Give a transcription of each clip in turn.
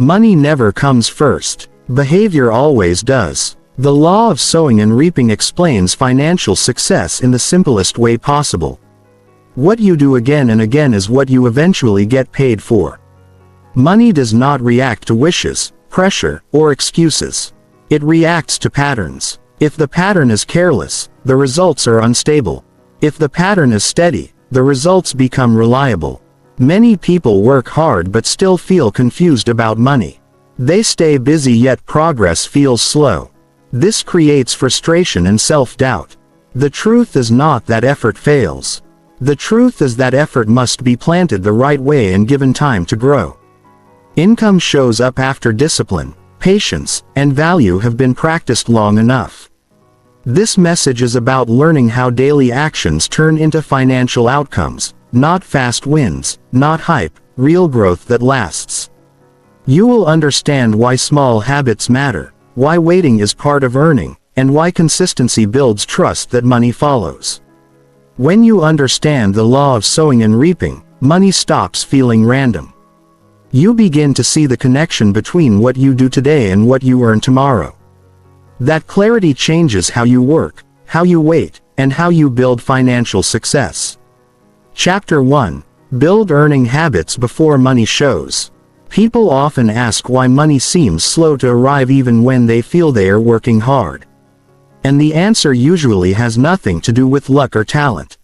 Money never comes first. Behavior always does. The law of sowing and reaping explains financial success in the simplest way possible. What you do again and again is what you eventually get paid for. Money does not react to wishes, pressure, or excuses. It reacts to patterns. If the pattern is careless, the results are unstable. If the pattern is steady, the results become reliable. Many people work hard but still feel confused about money. They stay busy yet progress feels slow. This creates frustration and self-doubt. The truth is not that effort fails. The truth is that effort must be planted the right way and given time to grow. Income shows up after discipline, patience, and value have been practiced long enough. This message is about learning how daily actions turn into financial outcomes, not fast wins, not hype, real growth that lasts. You will understand why small habits matter, why waiting is part of earning, and why consistency builds trust that money follows. When you understand the law of sowing and reaping, money stops feeling random. You begin to see the connection between what you do today and what you earn tomorrow. That clarity changes how you work, how you wait, and how you build financial success. Chapter 1. Build earning habits before money shows. People often ask why money seems slow to arrive even when they feel they are working hard. And the answer usually has nothing to do with luck or talent.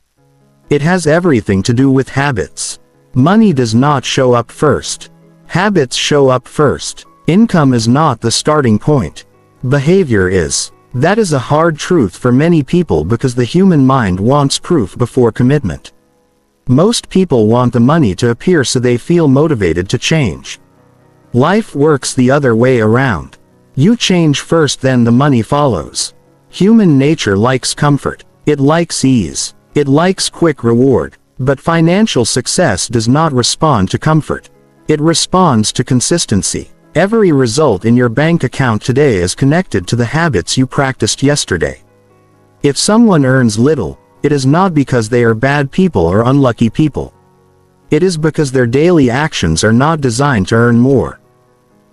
It has everything to do with habits. Money does not show up first. Habits show up first. Income is not the starting point. Behavior is. That is a hard truth for many people because the human mind wants proof before commitment. Most people want the money to appear so they feel motivated to change. Life works the other way around. You change first, then the money follows. Human nature likes comfort. It likes ease. It likes quick reward. But financial success does not respond to comfort. It responds to consistency. Every result in your bank account today is connected to the habits you practiced yesterday. If someone earns little, it is not because they are bad people or unlucky people. It is because their daily actions are not designed to earn more.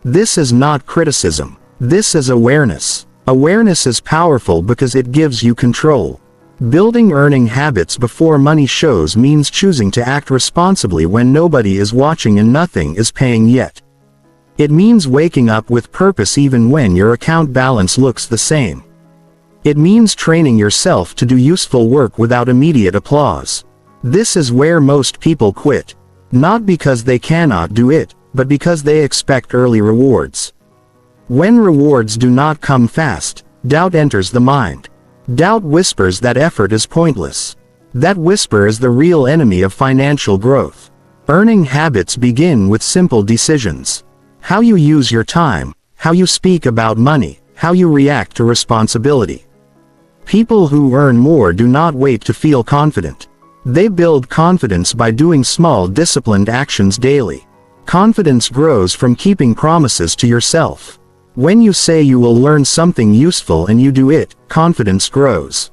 This is not criticism. This is awareness. Awareness is powerful because it gives you control. Building earning habits before money shows means choosing to act responsibly when nobody is watching and nothing is paying yet. It means waking up with purpose even when your account balance looks the same. It means training yourself to do useful work without immediate applause. This is where most people quit. Not because they cannot do it, but because they expect early rewards. When rewards do not come fast, doubt enters the mind. Doubt whispers that effort is pointless. That whisper is the real enemy of financial growth. Earning habits begin with simple decisions. How you use your time, how you speak about money, how you react to responsibility. People who earn more do not wait to feel confident. They build confidence by doing small disciplined actions daily. Confidence grows from keeping promises to yourself. When you say you will learn something useful and you do it, confidence grows.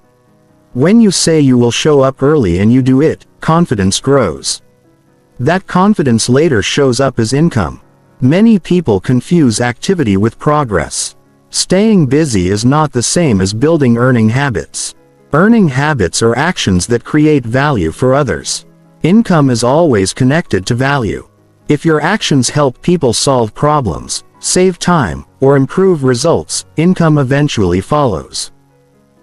When you say you will show up early and you do it, confidence grows. That confidence later shows up as income. Many people confuse activity with progress. Staying busy is not the same as building earning habits. Earning habits are actions that create value for others. Income is always connected to value. If your actions help people solve problems, save time, or improve results, income eventually follows.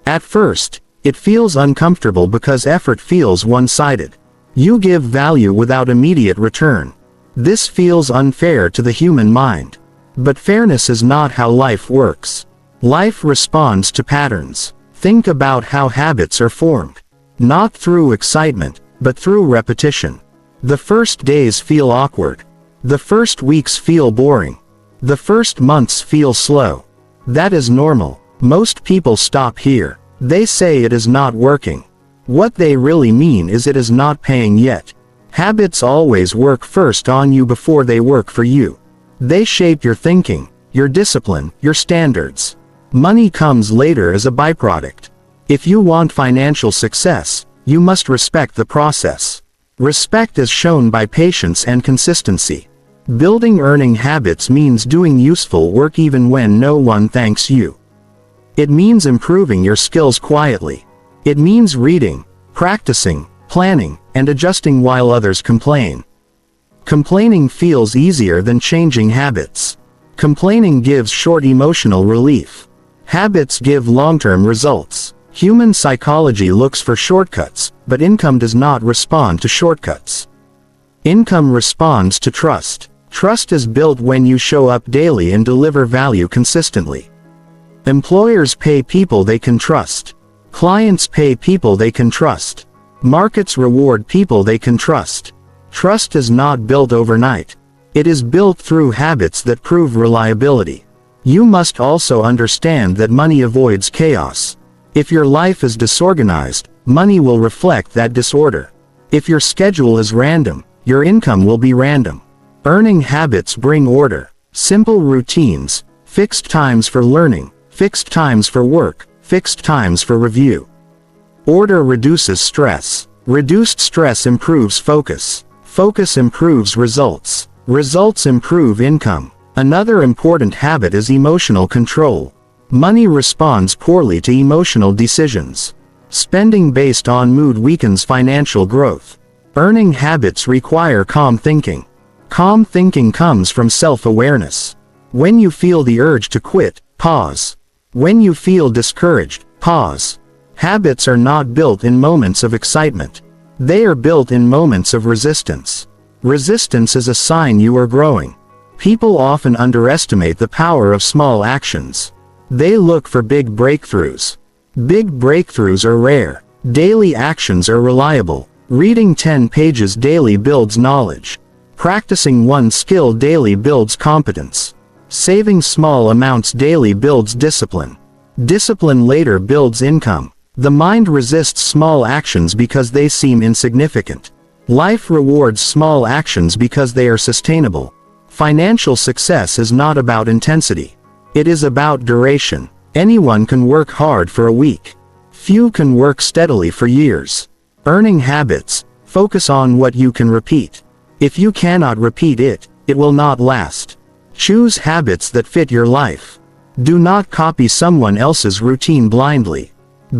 At first, it feels uncomfortable because effort feels one-sided. You give value without immediate return. This feels unfair to the human mind. But fairness is not how life works. Life responds to patterns. Think about how habits are formed. Not through excitement, but through repetition. The first days feel awkward. The first weeks feel boring. The first months feel slow. That is normal. Most people stop here. They say it is not working. What they really mean is it is not paying yet. Habits always work first on you before they work for you. They shape your thinking, your discipline, your standards. Money comes later as a byproduct. If you want financial success, you must respect the process. Respect is shown by patience and consistency. Building earning habits means doing useful work even when no one thanks you. It means improving your skills quietly. It means reading, practicing, planning, and adjusting while others complain. Complaining feels easier than changing habits. Complaining gives short emotional relief. Habits give long-term results. Human psychology looks for shortcuts, but income does not respond to shortcuts. Income responds to trust. Trust is built when you show up daily and deliver value consistently. Employers pay people they can trust. Clients pay people they can trust. Markets reward people they can trust. Trust is not built overnight. It is built through habits that prove reliability. You must also understand that money avoids chaos. If your life is disorganized, money will reflect that disorder. If your schedule is random, your income will be random. Earning habits bring order. Simple routines, fixed times for learning, fixed times for work, fixed times for review. Order reduces stress. Reduced stress improves focus. Focus improves results. Results improve income. Another important habit is emotional control. Money responds poorly to emotional decisions. Spending based on mood weakens financial growth. Earning habits require calm thinking. Calm thinking comes from self-awareness. When you feel the urge to quit, pause. When you feel discouraged, pause. Habits are not built in moments of excitement. They are built in moments of resistance. Resistance is a sign you are growing. People often underestimate the power of small actions. They look for big breakthroughs. Big breakthroughs are rare. Daily actions are reliable. Reading 10 pages daily builds knowledge. Practicing one skill daily builds competence. Saving small amounts daily builds discipline. Discipline later builds income. The mind resists small actions because they seem insignificant. Life rewards small actions because they are sustainable. Financial success is not about intensity. It is about duration. Anyone can work hard for a week. Few can work steadily for years. Earning habits, focus on what you can repeat. If you cannot repeat it, it will not last. Choose habits that fit your life. Do not copy someone else's routine blindly.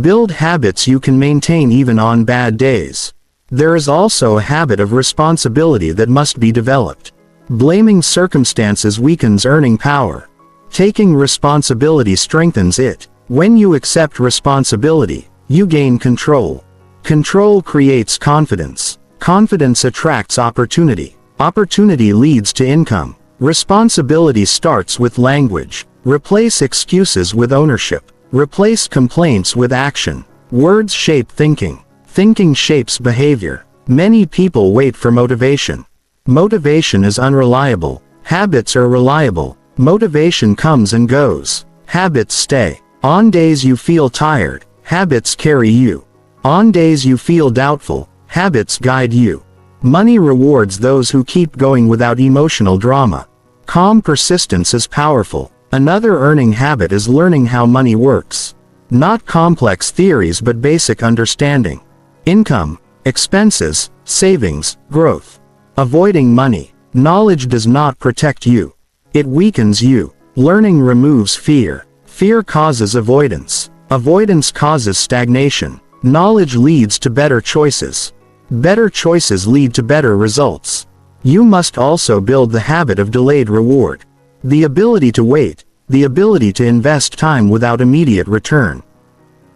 Build habits you can maintain even on bad days. There is also a habit of responsibility that must be developed. Blaming circumstances weakens earning power. Taking responsibility strengthens it. When you accept responsibility, you gain control. Control creates confidence. Confidence attracts opportunity. Opportunity leads to income. Responsibility starts with language. Replace excuses with ownership. Replace complaints with action. Words shape thinking. Thinking shapes behavior. Many people wait for motivation. Motivation is unreliable. Habits are reliable. Motivation comes and goes. Habits stay. On days you feel tired, habits carry you. On days you feel doubtful, habits guide you. Money rewards those who keep going without emotional drama. Calm persistence is powerful. Another earning habit is learning how money works. Not complex theories but basic understanding. Income, expenses, savings, growth. Avoiding money. Knowledge does not protect you. It weakens you. Learning removes fear. Fear causes avoidance. Avoidance causes stagnation. Knowledge leads to better choices. Better choices lead to better results. You must also build the habit of delayed reward. The ability to wait. The ability to invest time without immediate return.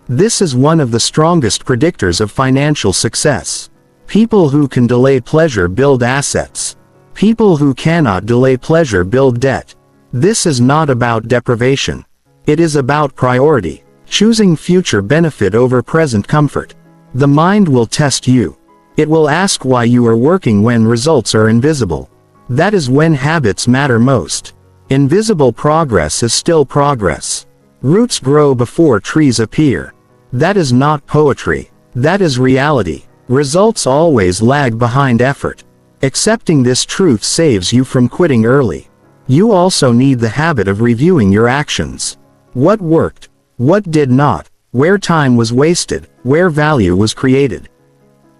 This is one of the strongest predictors of financial success. People who can delay pleasure build assets. People who cannot delay pleasure build debt. This is not about deprivation. It is about priority. Choosing future benefit over present comfort. The mind will test you. It will ask why you are working when results are invisible. That is when habits matter most. Invisible progress is still progress. Roots grow before trees appear. That is not poetry. That is reality. Results always lag behind effort. Accepting this truth saves you from quitting early. You also need the habit of reviewing your actions. What worked? What did not? Where time was wasted? Where value was created?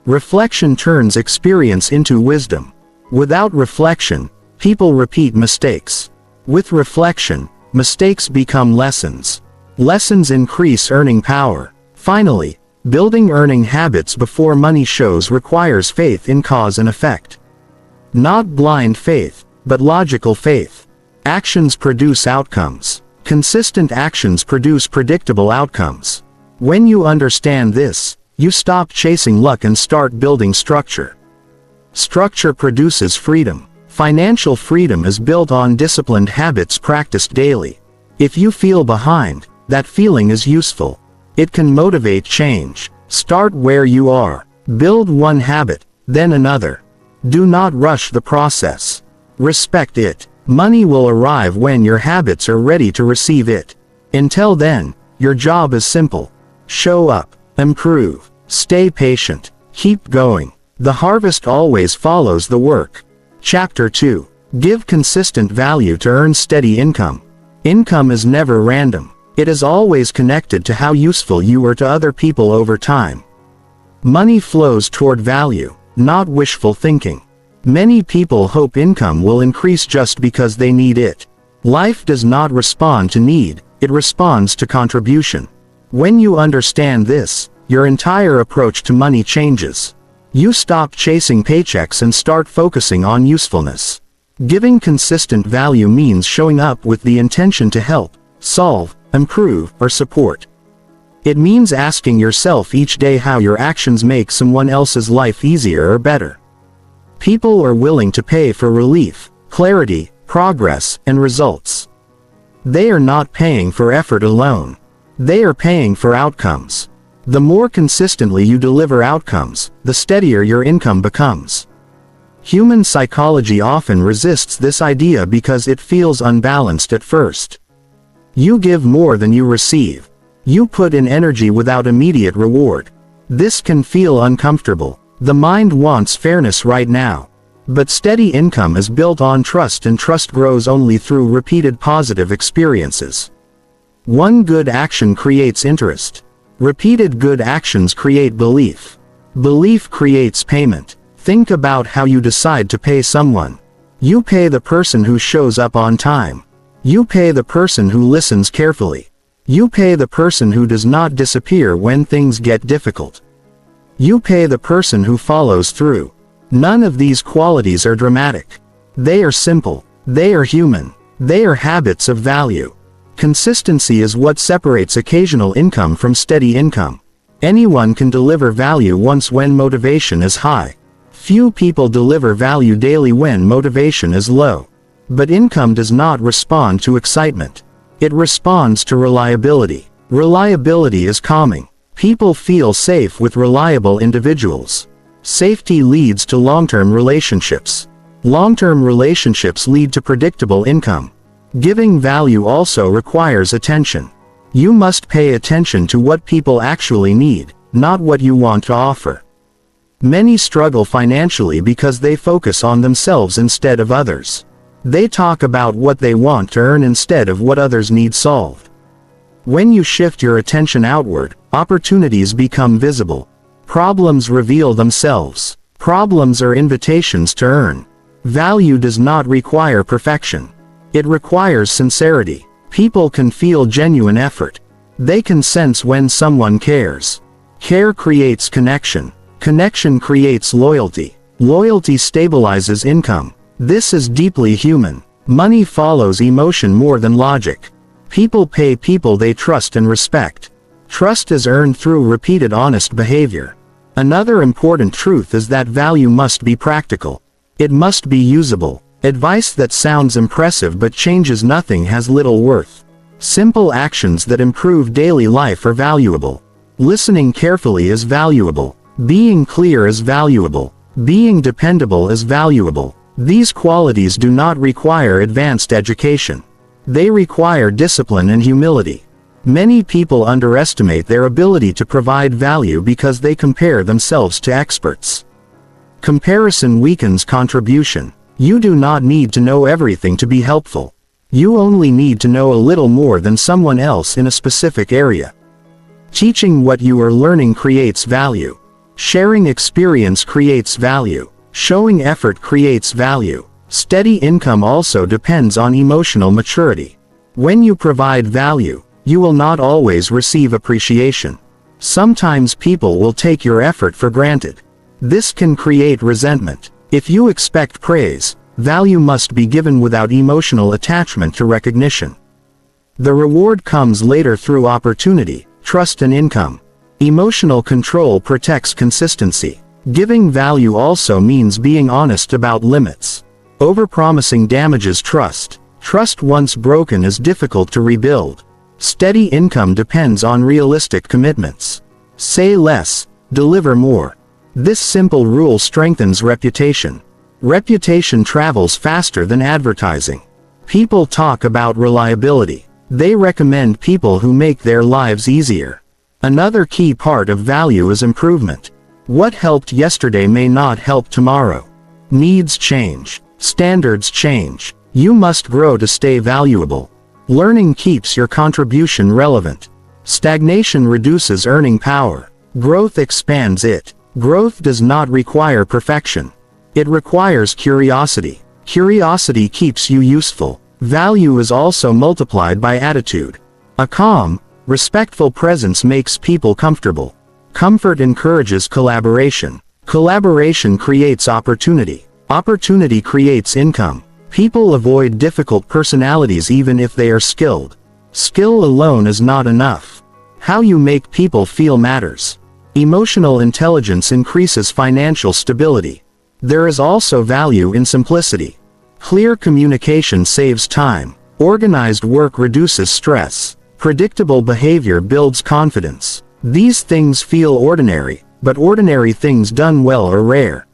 Reflection turns experience into wisdom. Without reflection, People repeat mistakes. With reflection, mistakes become lessons. Lessons increase earning power. Finally, building earning habits before money shows requires faith in cause and effect. Not blind faith, but logical faith. Actions produce outcomes. Consistent actions produce predictable outcomes. When you understand this, you stop chasing luck and start building structure. Structure produces freedom. Financial freedom is built on disciplined habits practiced daily. If you feel behind, that feeling is useful. It can motivate change. Start where you are. Build one habit, then another. Do not rush the process. Respect it. Money will arrive when your habits are ready to receive it. Until then, your job is simple. Show up, improve, stay patient, keep going. The harvest always follows the work. Chapter 2. Give consistent value to earn steady income. Income is never random. It is always connected to how useful you are to other people over time. Money flows toward value, not wishful thinking. Many people hope income will increase just because they need it. Life does not respond to need, it responds to contribution. When you understand this, your entire approach to money changes. You stop chasing paychecks and start focusing on usefulness. Giving consistent value means showing up with the intention to help, solve, improve, or support. It means asking yourself each day how your actions make someone else's life easier or better. People are willing to pay for relief, clarity, progress, and results. They are not paying for effort alone. They are paying for outcomes. The more consistently you deliver outcomes, the steadier your income becomes. Human psychology often resists this idea because it feels unbalanced at first. You give more than you receive. You put in energy without immediate reward. This can feel uncomfortable. The mind wants fairness right now. But steady income is built on trust, and trust grows only through repeated positive experiences. One good action creates interest. Repeated good actions create belief. Belief creates payment. Think about how you decide to pay someone. You pay the person who shows up on time. You pay the person who listens carefully. You pay the person who does not disappear when things get difficult. You pay the person who follows through. None of these qualities are dramatic. They are simple. They are human. They are habits of value. Consistency is what separates occasional income from steady income. Anyone can deliver value once when motivation is high. Few people deliver value daily when motivation is low. But income does not respond to excitement. It responds to reliability. Reliability is calming. People feel safe with reliable individuals. Safety leads to long-term relationships. Long-term relationships lead to predictable income. Giving value also requires attention. You must pay attention to what people actually need, not what you want to offer. Many struggle financially because they focus on themselves instead of others. They talk about what they want to earn instead of what others need solved. When you shift your attention outward, opportunities become visible. Problems reveal themselves. Problems are invitations to earn. Value does not require perfection. It requires sincerity. People can feel genuine effort. They can sense when someone cares. Care creates connection. Connection creates loyalty. Loyalty stabilizes income. This is deeply human. Money follows emotion more than logic. People pay people they trust and respect. Trust is earned through repeated honest behavior. Another important truth is that value must be practical. It must be usable. Advice that sounds impressive but changes nothing has little worth. Simple actions that improve daily life are valuable. Listening carefully is valuable. Being clear is valuable. Being dependable is valuable. These qualities do not require advanced education. They require discipline and humility. Many people underestimate their ability to provide value because they compare themselves to experts. Comparison weakens contribution. You do not need to know everything to be helpful. You only need to know a little more than someone else in a specific area. Teaching what you are learning creates value. Sharing experience creates value. Showing effort creates value. Steady income also depends on emotional maturity. When you provide value, you will not always receive appreciation. Sometimes people will take your effort for granted. This can create resentment. If you expect praise, value must be given without emotional attachment to recognition. The reward comes later through opportunity, trust and income. Emotional control protects consistency. Giving value also means being honest about limits. Overpromising damages trust. Trust once broken is difficult to rebuild. Steady income depends on realistic commitments. Say less, deliver more. This simple rule strengthens reputation. Reputation travels faster than advertising. People talk about reliability. They recommend people who make their lives easier. Another key part of value is improvement. What helped yesterday may not help tomorrow. Needs change. Standards change. You must grow to stay valuable. Learning keeps your contribution relevant. Stagnation reduces earning power. Growth expands it. Growth does not require perfection. It requires curiosity. Curiosity keeps you useful. Value is also multiplied by attitude. A calm, respectful presence makes people comfortable. Comfort encourages collaboration. Collaboration creates opportunity. Opportunity creates income. People avoid difficult personalities even if they are skilled. Skill alone is not enough. How you make people feel matters. Emotional intelligence increases financial stability. There is also value in simplicity. Clear communication saves time. Organized work reduces stress. Predictable behavior builds confidence. These things feel ordinary, but ordinary things done well are rare.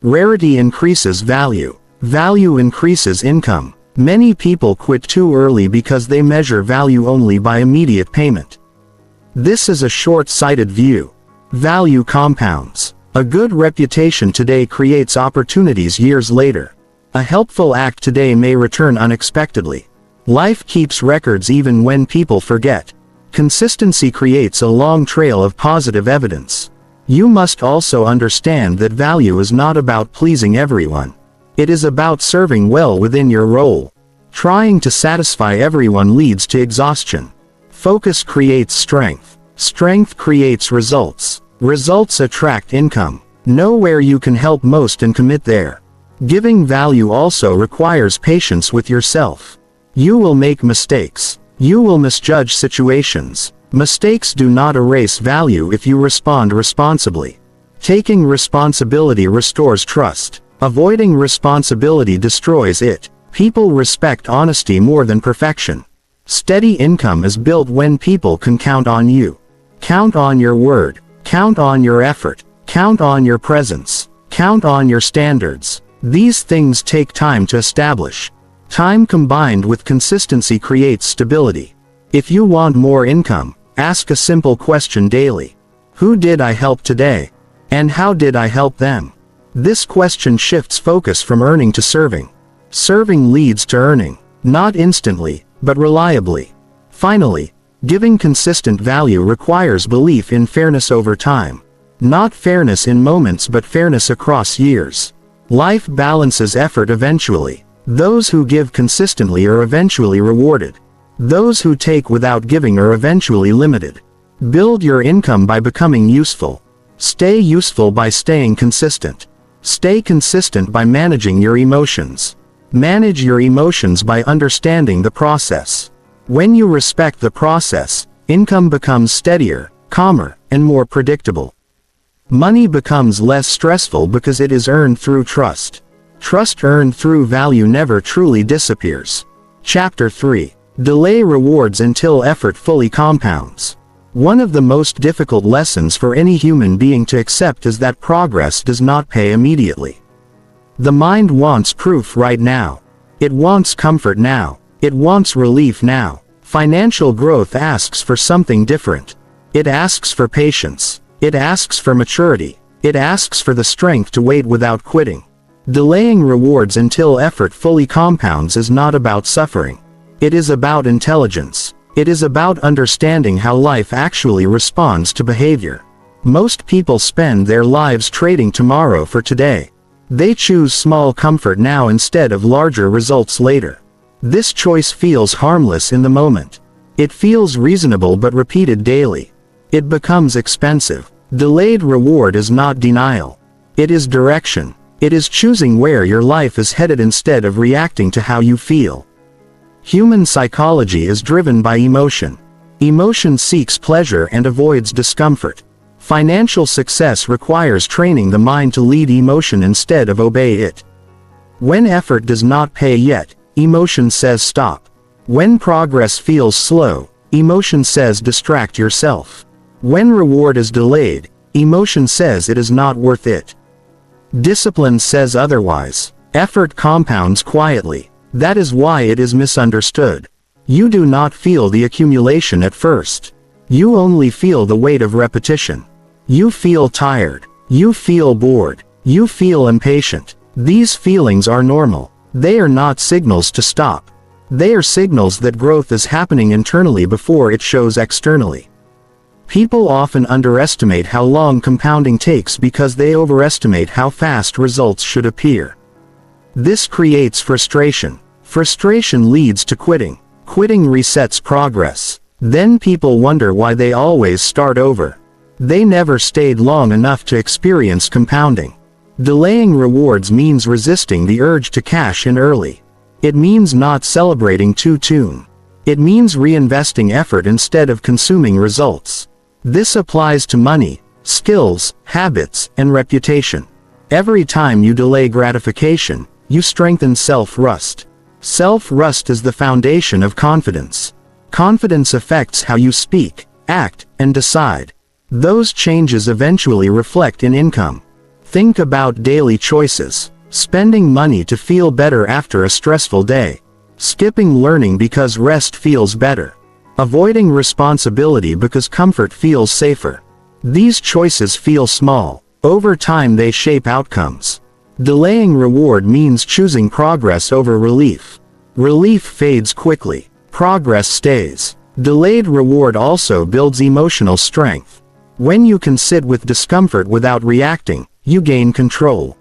Rarity increases value. Value increases income. Many people quit too early because they measure value only by immediate payment. This is a short-sighted view. Value compounds. A good reputation today creates opportunities years later. A helpful act today may return unexpectedly. Life keeps records even when people forget. Consistency creates a long trail of positive evidence. You must also understand that value is not about pleasing everyone. It is about serving well within your role. Trying to satisfy everyone leads to exhaustion. Focus creates strength. Strength creates results. Results attract income. Know where you can help most and commit there. Giving value also requires patience with yourself. You will make mistakes. You will misjudge situations. Mistakes do not erase value if you respond responsibly. Taking responsibility restores trust. Avoiding responsibility destroys it. People respect honesty more than perfection. Steady income is built when people can count on you. Count on your word. Count on your effort. Count on your presence. Count on your standards. These things take time to establish. Time combined with consistency creates stability. If you want more income, ask a simple question daily. Who did I help today? And how did I help them? This question shifts focus from earning to serving. Serving leads to earning, not instantly, but reliably. Finally, giving consistent value requires belief in fairness over time. Not fairness in moments but fairness across years. Life balances effort eventually. Those who give consistently are eventually rewarded. Those who take without giving are eventually limited. Build your income by becoming useful. Stay useful by staying consistent. Stay consistent by managing your emotions. Manage your emotions by understanding the process. When you respect the process, income becomes steadier, calmer, and more predictable. Money becomes less stressful because it is earned through trust. Trust earned through value never truly disappears. Chapter 3. Delay rewards until effort fully compounds. One of the most difficult lessons for any human being to accept is that progress does not pay immediately. The mind wants proof right now. It wants comfort now. It wants relief now. Financial growth asks for something different. It asks for patience. It asks for maturity. It asks for the strength to wait without quitting. Delaying rewards until effort fully compounds is not about suffering. It is about intelligence. It is about understanding how life actually responds to behavior. Most people spend their lives trading tomorrow for today. They choose small comfort now instead of larger results later. This choice feels harmless in the moment. It feels reasonable but repeated daily. It becomes expensive. Delayed reward is not denial. It is direction. It is choosing where your life is headed instead of reacting to how you feel. Human psychology is driven by emotion. Emotion seeks pleasure and avoids discomfort. Financial success requires training the mind to lead emotion instead of obey it. When effort does not pay yet, emotion says stop. When progress feels slow, emotion says distract yourself. When reward is delayed, emotion says it is not worth it. Discipline says otherwise. Effort compounds quietly. That is why it is misunderstood. You do not feel the accumulation at first. You only feel the weight of repetition. You feel tired. You feel bored. You feel impatient. These feelings are normal. They are not signals to stop. They are signals that growth is happening internally before it shows externally. People often underestimate how long compounding takes because they overestimate how fast results should appear. This creates frustration. Frustration leads to quitting. Quitting resets progress. Then people wonder why they always start over. They never stayed long enough to experience compounding. Delaying rewards means resisting the urge to cash in early. It means not celebrating too soon. It means reinvesting effort instead of consuming results. This applies to money, skills, habits, and reputation. Every time you delay gratification, you strengthen self-rust. Self-rust is the foundation of confidence. Confidence affects how you speak, act, and decide. Those changes eventually reflect in income. Think about daily choices. Spending money to feel better after a stressful day. Skipping learning because rest feels better. Avoiding responsibility because comfort feels safer. These choices feel small. Over time they shape outcomes. Delaying reward means choosing progress over relief. Relief fades quickly. Progress stays. Delayed reward also builds emotional strength. When you can sit with discomfort without reacting, you gain control.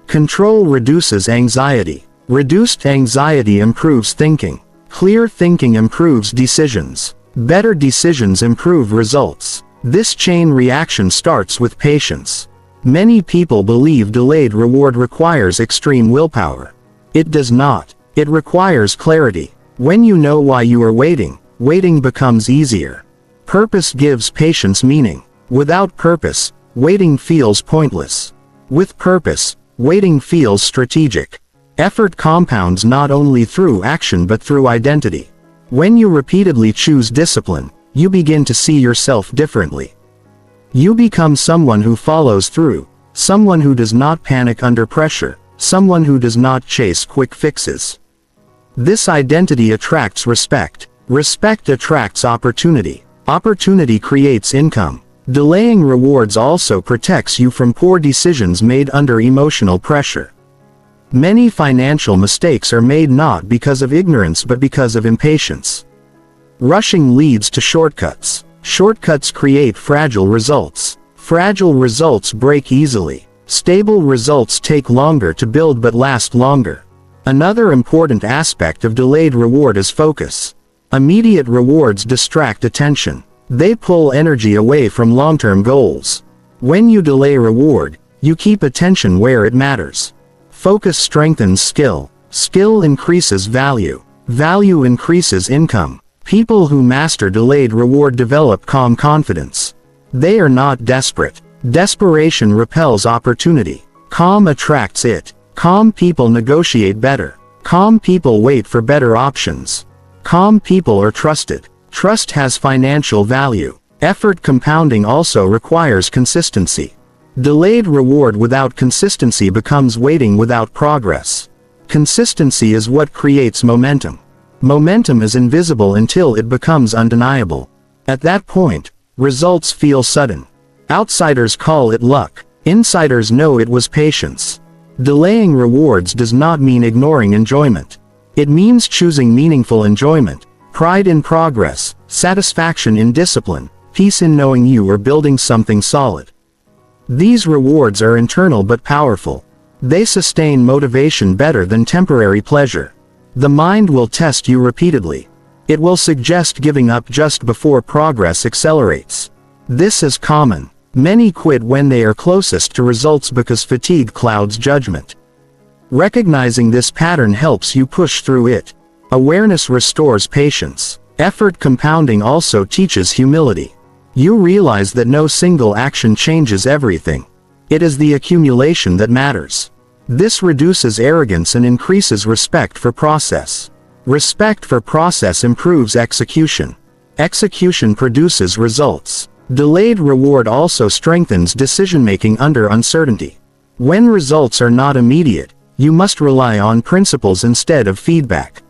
Control reduces anxiety. Reduced anxiety improves thinking. Clear thinking improves decisions. Better decisions improve results. This chain reaction starts with patience. Many people believe delayed reward requires extreme willpower. It does not. It requires clarity. When you know why you are waiting, waiting becomes easier. Purpose gives patience meaning. Without purpose, waiting feels pointless. With purpose, waiting feels strategic. Effort compounds not only through action but through identity. When you repeatedly choose discipline, you begin to see yourself differently. You become someone who follows through, someone who does not panic under pressure, someone who does not chase quick fixes. This identity attracts respect. Respect attracts opportunity. Opportunity creates income. Delaying rewards also protects you from poor decisions made under emotional pressure. Many financial mistakes are made not because of ignorance but because of impatience. Rushing leads to shortcuts. Shortcuts create fragile results. Fragile results break easily. Stable results take longer to build but last longer. Another important aspect of delayed reward is focus. Immediate rewards distract attention. They pull energy away from long-term goals. When you delay reward, you keep attention where it matters. Focus strengthens skill. Skill increases value. Value increases income. People who master delayed reward develop calm confidence. They are not desperate. Desperation repels opportunity. Calm attracts it. Calm people negotiate better. Calm people wait for better options. Calm people are trusted. Trust has financial value. Effort compounding also requires consistency. Delayed reward without consistency becomes waiting without progress. Consistency is what creates momentum. Momentum is invisible until it becomes undeniable. At that point, results feel sudden. Outsiders call it luck. Insiders know it was patience. Delaying rewards does not mean ignoring enjoyment. It means choosing meaningful enjoyment, pride in progress, satisfaction in discipline, peace in knowing you are building something solid. These rewards are internal but powerful. They sustain motivation better than temporary pleasure. The mind will test you repeatedly. It will suggest giving up just before progress accelerates. This is common. Many quit when they are closest to results because fatigue clouds judgment. Recognizing this pattern helps you push through it. Awareness restores patience. Effort compounding also teaches humility. You realize that no single action changes everything. It is the accumulation that matters. This reduces arrogance and increases respect for process. Respect for process improves execution. Execution produces results. Delayed reward also strengthens decision-making under uncertainty. When results are not immediate, you must rely on principles instead of feedback.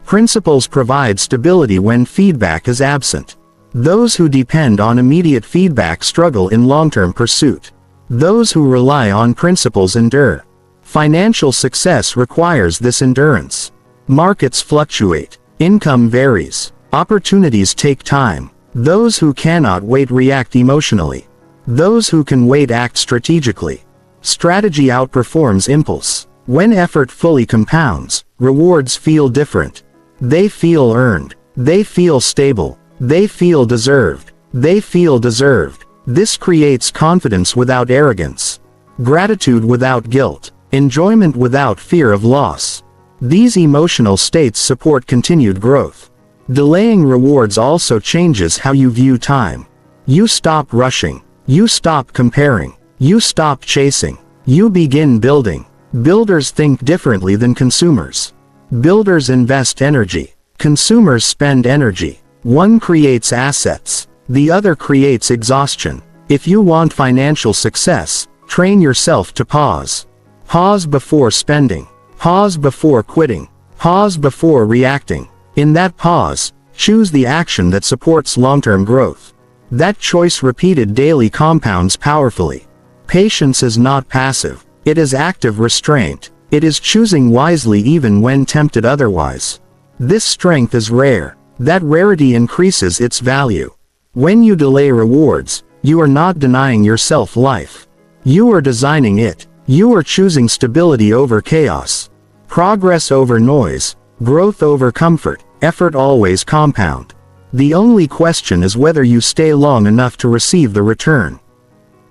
Principles provide stability when feedback is absent. Those who depend on immediate feedback struggle in long-term pursuit. Those who rely on principles endure. Financial success requires this endurance. Markets fluctuate. Income varies. Opportunities take time. Those who cannot wait react emotionally. Those who can wait act strategically. Strategy outperforms impulse. When effort fully compounds, rewards feel different. They feel earned. They feel stable. They feel deserved. They feel deserved. This creates confidence without arrogance. Gratitude without guilt. Enjoyment without fear of loss. These emotional states support continued growth. Delaying rewards also changes how you view time. You stop rushing. You stop comparing. You stop chasing. You begin building. Builders think differently than consumers. Builders invest energy. Consumers spend energy. One creates assets. The other creates exhaustion. If you want financial success, train yourself to pause. Pause before spending. Pause before quitting. Pause before reacting. In that pause, choose the action that supports long-term growth. That choice repeated daily compounds powerfully. Patience is not passive. It is active restraint. It is choosing wisely even when tempted otherwise. This strength is rare. That rarity increases its value. When you delay rewards, you are not denying yourself life. You are designing it. You are choosing stability over chaos. Progress over noise. Growth over comfort. Effort always compound. The only question is whether you stay long enough to receive the return.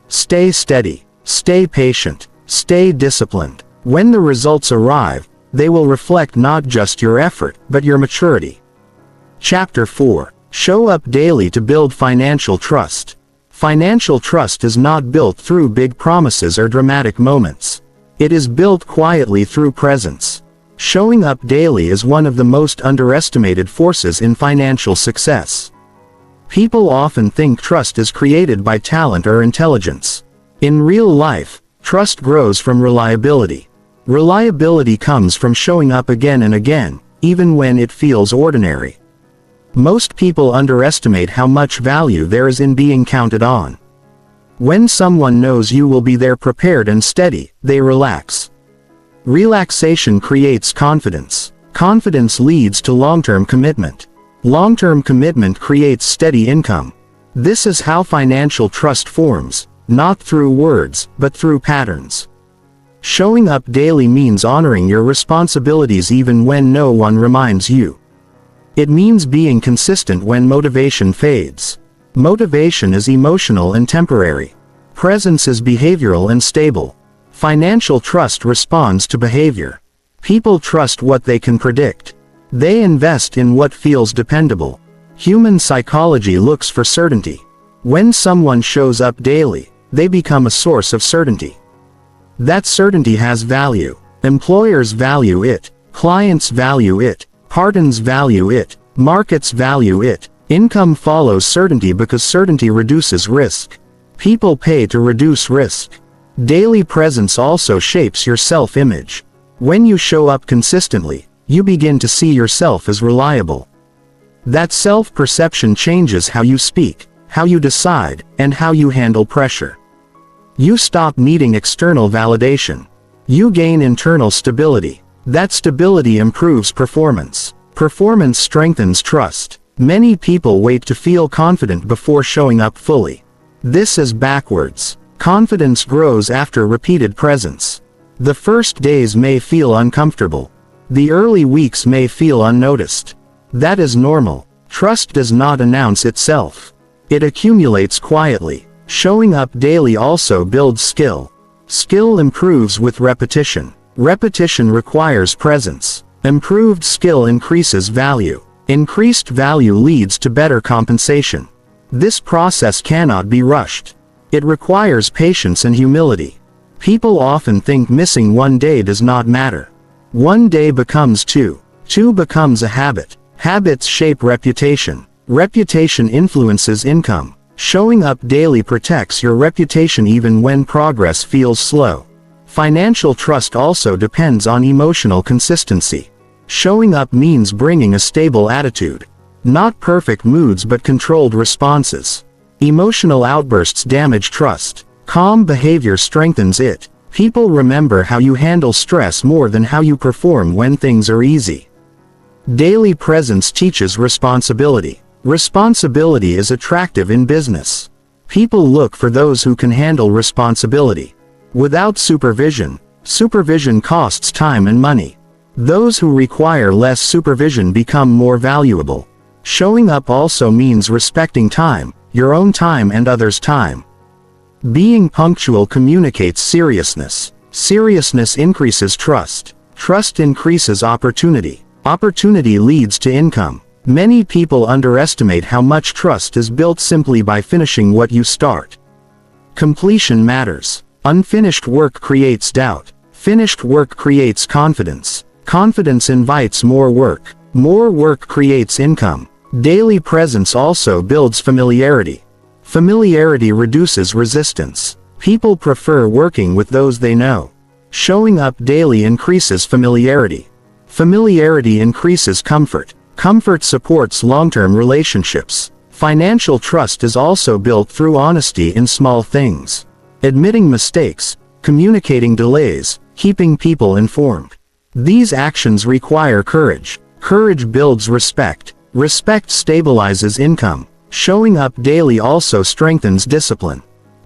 Stay steady. Stay patient. Stay disciplined. When the results arrive, they will reflect not just your effort, but your maturity. Chapter 4. Show up daily to build financial trust. Financial trust is not built through big promises or dramatic moments. It is built quietly through presence. Showing up daily is one of the most underestimated forces in financial success. People often think trust is created by talent or intelligence. In real life, trust grows from reliability. Reliability comes from showing up again and again, even when it feels ordinary. Most people underestimate how much value there is in being counted on. When someone knows you will be there prepared and steady, they relax. Relaxation creates confidence. Confidence leads to long-term commitment. Long-term commitment creates steady income. This is how financial trust forms, not through words, but through patterns. Showing up daily means honoring your responsibilities even when no one reminds you. It means being consistent when motivation fades. Motivation is emotional and temporary. Presence is behavioral and stable. Financial trust responds to behavior. People trust what they can predict. They invest in what feels dependable. Human psychology looks for certainty. When someone shows up daily, they become a source of certainty. That certainty has value. Employers value it. Clients value it. Partners value it. Markets value it. Income follows certainty because certainty reduces risk. People pay to reduce risk. Daily presence also shapes your self-image. When you show up consistently, you begin to see yourself as reliable. That self-perception changes how you speak, how you decide, and how you handle pressure. You stop needing external validation. You gain internal stability. That stability improves performance. Performance strengthens trust. Many people wait to feel confident before showing up fully. This is backwards. Confidence grows after repeated presence. The first days may feel uncomfortable. The early weeks may feel unnoticed. That is normal. Trust does not announce itself. It accumulates quietly. Showing up daily also builds skill. Skill improves with repetition. Repetition requires presence. Improved skill increases value. Increased value leads to better compensation. This process cannot be rushed. It requires patience and humility. People often think missing one day does not matter. One day becomes two. Two becomes a habit. Habits shape reputation. Reputation influences income. Showing up daily protects your reputation even when progress feels slow. Financial trust also depends on emotional consistency. Showing up means bringing a stable attitude. Not perfect moods but controlled responses. Emotional outbursts damage trust. Calm behavior strengthens it. People remember how you handle stress more than how you perform when things are easy. Daily presence teaches responsibility. Responsibility is attractive in business. People look for those who can handle responsibility. Without supervision, supervision costs time and money. Those who require less supervision become more valuable. Showing up also means respecting time, your own time and others' time. Being punctual communicates seriousness. Seriousness increases trust. Trust increases opportunity. Opportunity leads to income. Many people underestimate how much trust is built simply by finishing what you start. Completion matters. Unfinished work creates doubt. Finished work creates confidence. Confidence invites more work. More work creates income. Daily presence also builds familiarity. Familiarity reduces resistance. People prefer working with those they know. Showing up daily increases familiarity. Familiarity increases comfort. Comfort supports long-term relationships. Financial trust is also built through honesty in small things. Admitting mistakes, communicating delays, keeping people informed. These actions require courage. Courage builds respect. Respect stabilizes income. Showing up daily also strengthens discipline.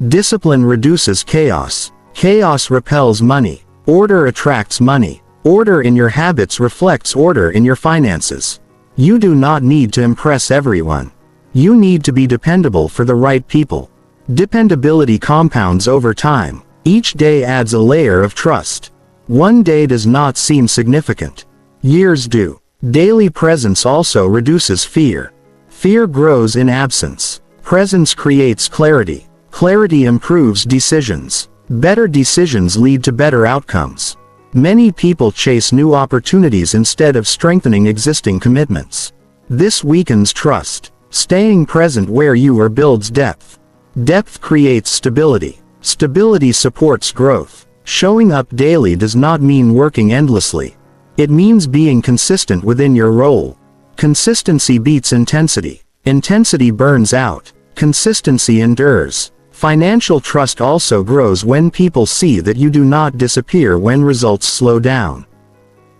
Discipline reduces chaos. Chaos repels money. Order attracts money. Order in your habits reflects order in your finances. You do not need to impress everyone. You need to be dependable for the right people. Dependability compounds over time. Each day adds a layer of trust. One day does not seem significant. Years do. Daily presence also reduces fear. Fear grows in absence. Presence creates clarity. Clarity improves decisions. Better decisions lead to better outcomes. Many people chase new opportunities instead of strengthening existing commitments. This weakens trust. Staying present where you are builds depth. Depth creates stability. Stability supports growth. Showing up daily does not mean working endlessly. It means being consistent within your role. Consistency beats intensity. Intensity burns out. Consistency endures. Financial trust also grows when people see that you do not disappear when results slow down.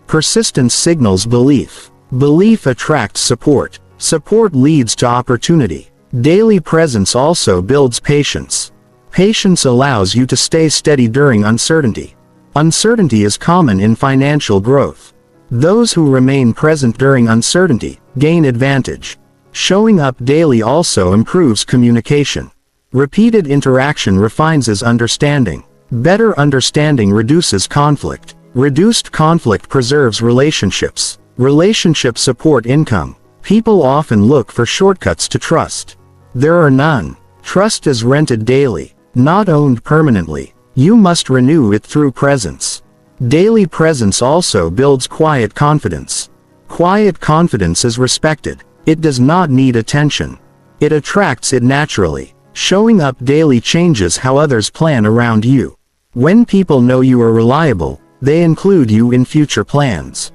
Persistence signals belief. Belief attracts support. Support leads to opportunity. Daily presence also builds patience. Patience allows you to stay steady during uncertainty. Uncertainty is common in financial growth. Those who remain present during uncertainty gain advantage. Showing up daily also improves communication. Repeated interaction refines understanding. Better understanding reduces conflict. Reduced conflict preserves relationships. Relationships support income. People often look for shortcuts to trust. There are none. Trust is rented daily, not owned permanently. You must renew it through presence. Daily presence also builds quiet confidence. Quiet confidence is respected. It does not need attention. It attracts it naturally. Showing up daily changes how others plan around you. When people know you are reliable, they include you in future plans.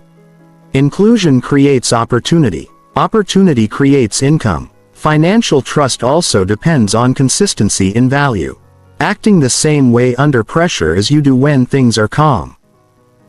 Inclusion creates opportunity. Opportunity creates income. Financial trust also depends on consistency in value. Acting the same way under pressure as you do when things are calm.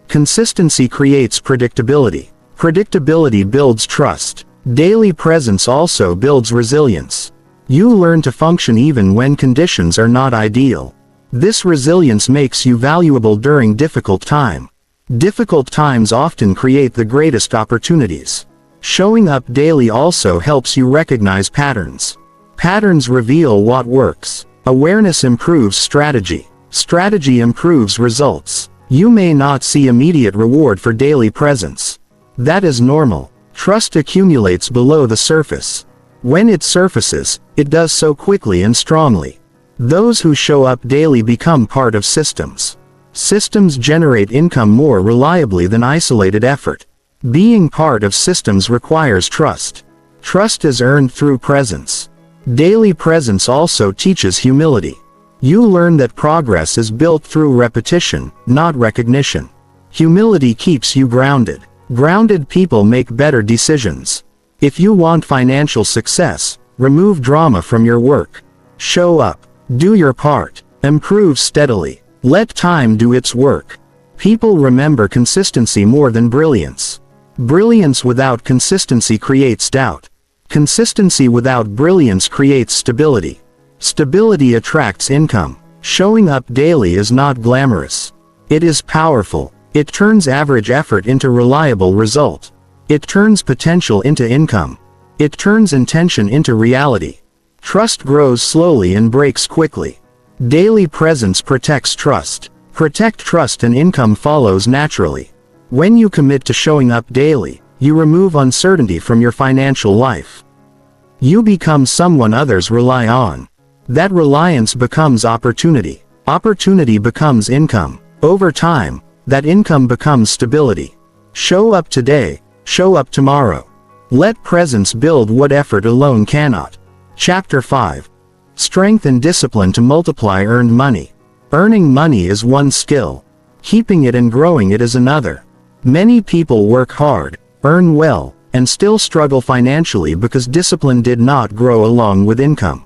Consistency creates predictability. Predictability builds trust. Daily presence also builds resilience. You learn to function even when conditions are not ideal. This resilience makes you valuable during difficult time. Difficult times often create the greatest opportunities. Showing up daily also helps you recognize patterns. Patterns reveal what works. Awareness improves strategy. Strategy improves results. You may not see immediate reward for daily presence. That is normal. Trust accumulates below the surface. When it surfaces, it does so quickly and strongly. Those who show up daily become part of systems. Systems generate income more reliably than isolated effort. Being part of systems requires trust. Trust is earned through presence. Daily presence also teaches humility. You learn that progress is built through repetition, not recognition. Humility keeps you grounded. Grounded people make better decisions. If you want financial success, remove drama from your work. Show up. Do your part. Improve steadily. Let time do its work. People remember consistency more than brilliance. Brilliance without consistency creates doubt. Consistency without brilliance creates stability. Stability attracts income. Showing up daily is not glamorous. It is powerful. It turns average effort into reliable result. It turns potential into income. It turns intention into reality. Trust grows slowly and breaks quickly. Daily presence protects trust. Protect trust and income follows naturally. When you commit to showing up daily, you remove uncertainty from your financial life. You become someone others rely on. That reliance becomes opportunity. Opportunity becomes income. Over time, that income becomes stability. Show up today, show up tomorrow. Let presence build what effort alone cannot. Chapter 5. Strength and discipline to multiply earned money. Earning money is one skill. Keeping it and growing it is another. Many people work hard, earn well, and still struggle financially because discipline did not grow along with income.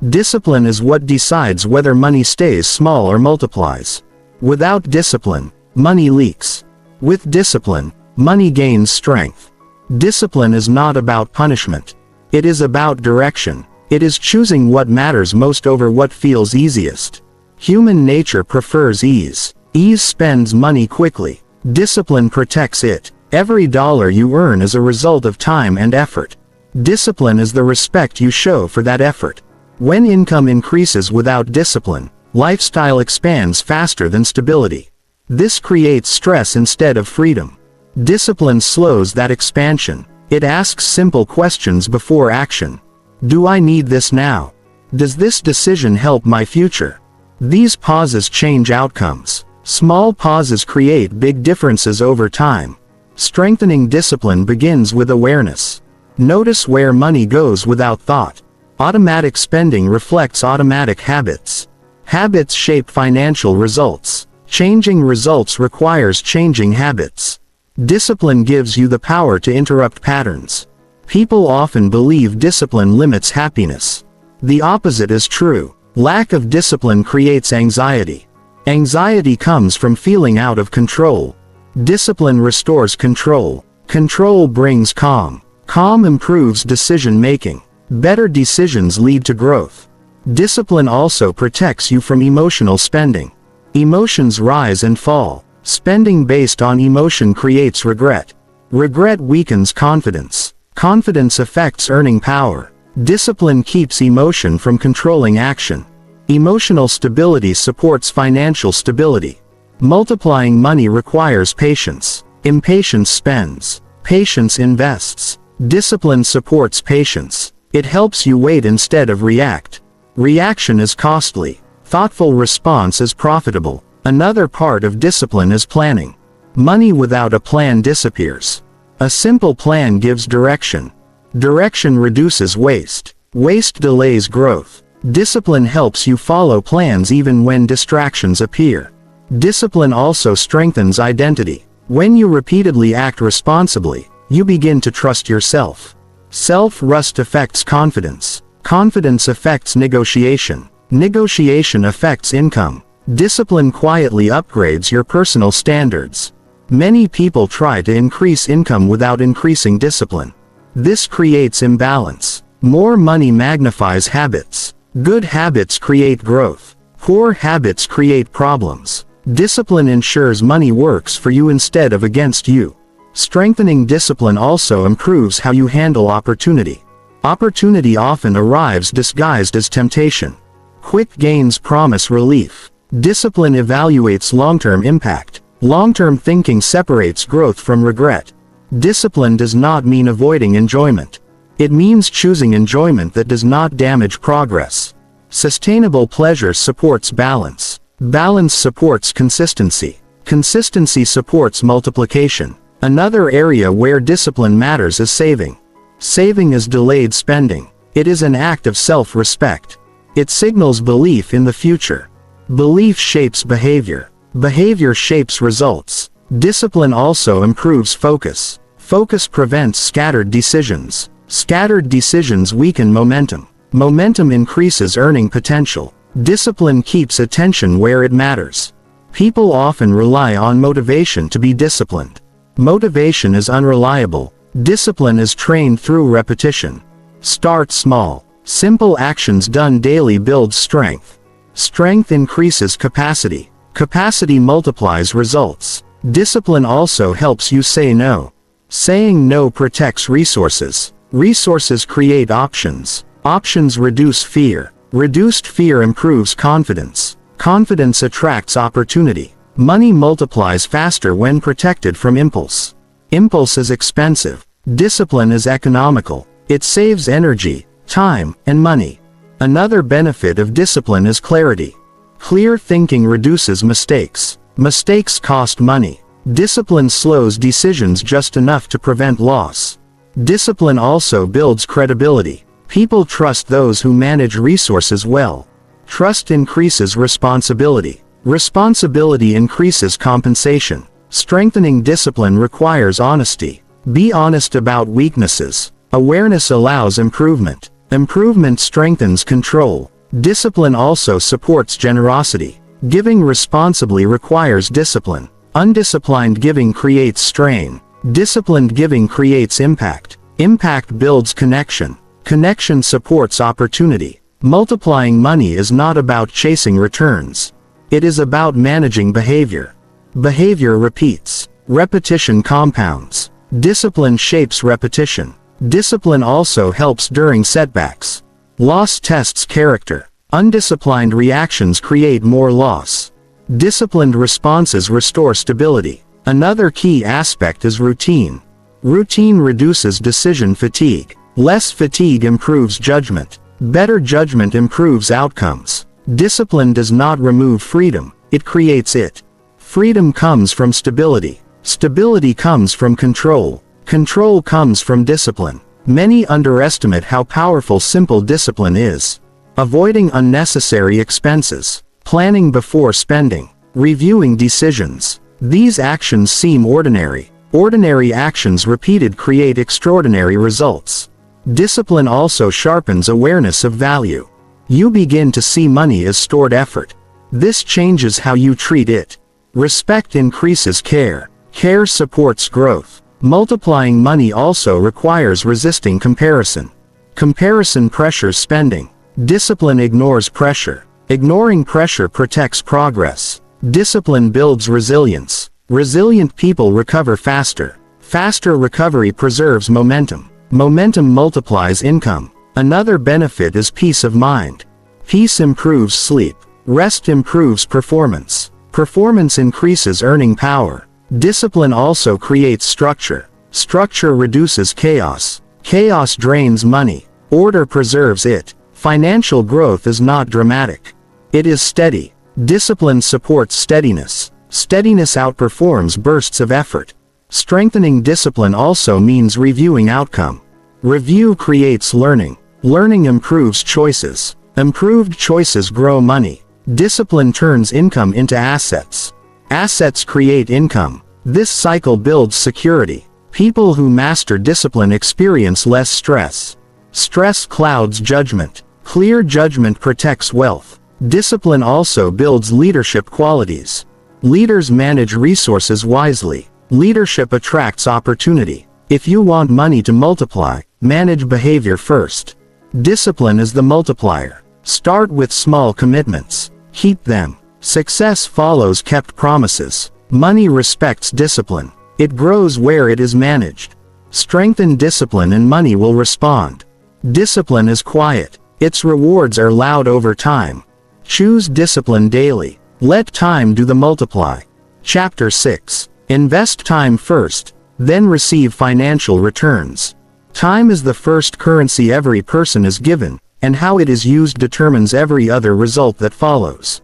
Discipline is what decides whether money stays small or multiplies. Without discipline, money leaks. With discipline, money gains strength. Discipline is not about punishment. It is about direction. It is choosing what matters most over what feels easiest. Human nature prefers ease. Ease spends money quickly. Discipline protects it. Every dollar you earn is a result of time and effort. Discipline is the respect you show for that effort. When income increases without discipline, lifestyle expands faster than stability. This creates stress instead of freedom. Discipline slows that expansion. It asks simple questions before action. Do I need this now? Does this decision help my future? These pauses change outcomes. Small pauses create big differences over time. Strengthening discipline begins with awareness. Notice where money goes without thought. Automatic spending reflects automatic habits. Habits shape financial results. Changing results requires changing habits. Discipline gives you the power to interrupt patterns. People often believe discipline limits happiness. The opposite is true. Lack of discipline creates anxiety. Anxiety comes from feeling out of control. Discipline restores control. Control brings calm. Calm improves decision making. Better decisions lead to growth. Discipline also protects you from emotional spending. Emotions rise and fall. Spending based on emotion creates regret. Regret weakens confidence. Confidence affects earning power. Discipline keeps emotion from controlling action. Emotional stability supports financial stability. Multiplying money requires patience. Impatience spends. Patience invests. Discipline supports patience. It helps you wait instead of react. Reaction is costly. Thoughtful response is profitable. Another part of discipline is planning. Money without a plan disappears. A simple plan gives direction. Direction reduces waste. Waste delays growth. Discipline helps you follow plans even when distractions appear. Discipline also strengthens identity. When you repeatedly act responsibly, you begin to trust yourself. Self-trust affects confidence. Confidence affects negotiation. Negotiation affects income. Discipline quietly upgrades your personal standards. Many people try to increase income without increasing discipline. This creates imbalance. More money magnifies habits. Good habits create growth. Poor habits create problems. Discipline ensures money works for you instead of against you. Strengthening discipline also improves how you handle opportunity. Opportunity often arrives disguised as temptation. Quick gains promise relief. Discipline evaluates long-term impact. Long-term thinking separates growth from regret. Discipline does not mean avoiding enjoyment. It means choosing enjoyment that does not damage progress. Sustainable pleasure supports balance. Balance supports consistency. Consistency supports multiplication. Another area where discipline matters is saving. Saving is delayed spending. It is an act of self-respect. It signals belief in the future. Belief shapes behavior. Behavior shapes results. Discipline also improves focus. Focus prevents scattered decisions. Scattered decisions weaken momentum. Momentum increases earning potential. Discipline keeps attention where it matters. People often rely on motivation to be disciplined. Motivation is unreliable. Discipline is trained through repetition. Start small. Simple actions done daily build strength. Strength increases capacity. Capacity multiplies results. Discipline also helps you say no. Saying no protects resources. Resources create options. Options reduce fear. Reduced fear improves confidence. Confidence attracts opportunity. Money multiplies faster when protected from impulse. Impulse is expensive. Discipline is economical. It saves energy, time, and money. Another benefit of discipline is clarity. Clear thinking reduces mistakes. Mistakes cost money. Discipline slows decisions just enough to prevent loss. Discipline also builds credibility. People trust those who manage resources well. Trust increases responsibility. Responsibility increases compensation. Strengthening discipline requires honesty. Be honest about weaknesses. Awareness allows improvement. Improvement strengthens control. Discipline also supports generosity. Giving responsibly requires discipline. Undisciplined giving creates strain. Disciplined giving creates impact. Impact builds connection. Connection supports opportunity. Multiplying money is not about chasing returns. It is about managing behavior. Behavior repeats. Repetition compounds. Discipline shapes repetition. Discipline also helps during setbacks. Loss tests character. Undisciplined reactions create more loss. Disciplined responses restore stability. Another key aspect is routine. Routine reduces decision fatigue. Less fatigue improves judgment. Better judgment improves outcomes. Discipline does not remove freedom, it creates it. Freedom comes from stability. Stability comes from control. Control comes from discipline. Many underestimate how powerful simple discipline is. Avoiding unnecessary expenses. Planning before spending. Reviewing decisions. These actions seem ordinary. Ordinary actions repeated create extraordinary results. Discipline also sharpens awareness of value. You begin to see money as stored effort. This changes how you treat it. Respect increases care. Care supports growth. Multiplying money also requires resisting comparison. Comparison pressures spending. Discipline ignores pressure. Ignoring pressure protects progress. Discipline builds resilience. Resilient people recover faster. Faster recovery preserves momentum. Momentum multiplies income. Another benefit is peace of mind. Peace improves sleep. Rest improves performance. Performance increases earning power. Discipline also creates structure. Structure reduces chaos. Chaos drains money. Order preserves it. Financial growth is not dramatic. It is steady. Discipline supports steadiness. Steadiness outperforms bursts of effort. Strengthening discipline also means reviewing outcome. Review creates learning. Learning improves choices. Improved choices grow money. Discipline turns income into assets. Assets create income. This cycle builds security. People who master discipline experience less stress. Stress clouds judgment. Clear judgment protects wealth. Discipline also builds leadership qualities. Leaders manage resources wisely. Leadership attracts opportunity. If you want money to multiply, manage behavior first. Discipline is the multiplier. Start with small commitments. Keep them. Success follows kept promises. Money respects discipline. It grows where it is managed. Strengthen discipline and money will respond. Discipline is quiet. Its rewards are loud over time. Choose discipline daily. Let time do the multiply. Chapter 6. Invest time first, then receive financial returns. Time is the first currency every person is given, and how it is used determines every other result that follows.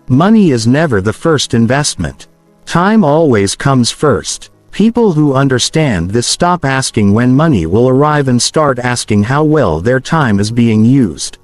Money is never the first investment. Time always comes first. People who understand this stop asking when money will arrive and start asking how well their time is being used.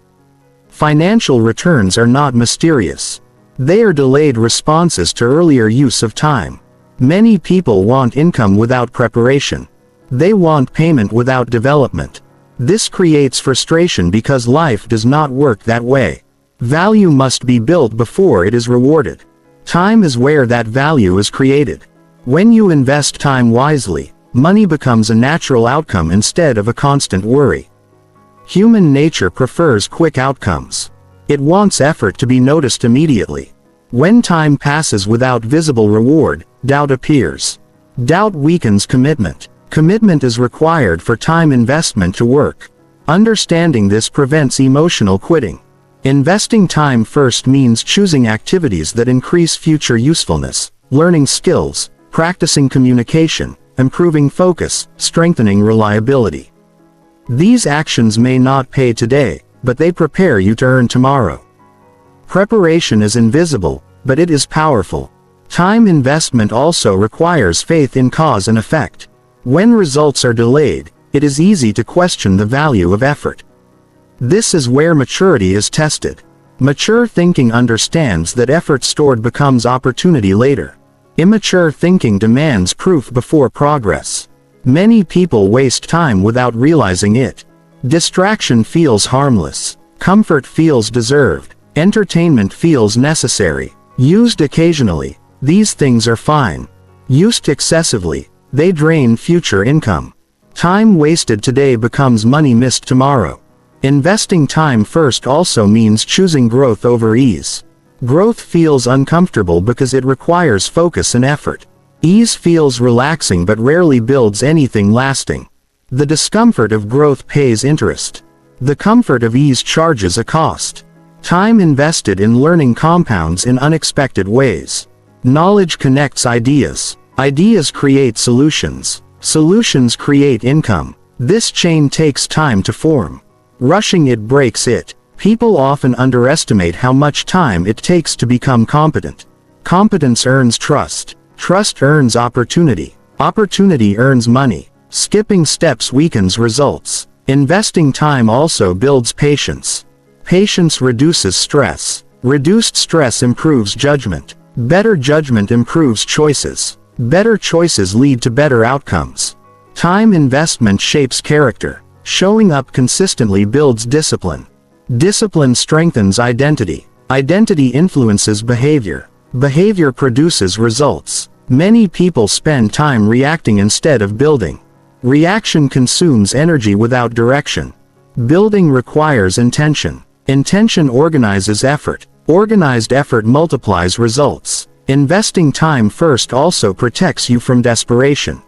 Financial returns are not mysterious. They are delayed responses to earlier use of time. Many people want income without preparation. They want payment without development. This creates frustration because life does not work that way. Value must be built before it is rewarded. Time is where that value is created. When you invest time wisely, money becomes a natural outcome instead of a constant worry. Human nature prefers quick outcomes. It wants effort to be noticed immediately. When time passes without visible reward, doubt appears. Doubt weakens commitment. Commitment is required for time investment to work. Understanding this prevents emotional quitting. Investing time first means choosing activities that increase future usefulness, learning skills, practicing communication, improving focus, strengthening reliability. These actions may not pay today, but they prepare you to earn tomorrow. Preparation is invisible, but it is powerful. Time investment also requires faith in cause and effect. When results are delayed, it is easy to question the value of effort. This is where maturity is tested. Mature thinking understands that effort stored becomes opportunity later. Immature thinking demands proof before progress. Many people waste time without realizing it. Distraction feels harmless. Comfort feels deserved. Entertainment feels necessary. Used occasionally, these things are fine. Used excessively, they drain future income. Time wasted today becomes money missed tomorrow. Investing time first also means choosing growth over ease. Growth feels uncomfortable because it requires focus and effort. Ease feels relaxing but rarely builds anything lasting. The discomfort of growth pays interest. The comfort of ease charges a cost. Time invested in learning compounds in unexpected ways. Knowledge connects ideas. Ideas create solutions. Solutions create income. This chain takes time to form. Rushing it breaks it. People often underestimate how much time it takes to become competent. Competence earns trust. Trust earns opportunity. Opportunity earns money. Skipping steps weakens results. Investing time also builds patience. Patience reduces stress. Reduced stress improves judgment. Better judgment improves choices. Better choices lead to better outcomes. Time investment shapes character. Showing up consistently builds discipline. Discipline strengthens identity. Identity influences behavior. Behavior produces results. Many people spend time reacting instead of building. Reaction consumes energy without direction. Building requires intention. Intention organizes effort. Organized effort multiplies results. Investing time first also protects you from desperation.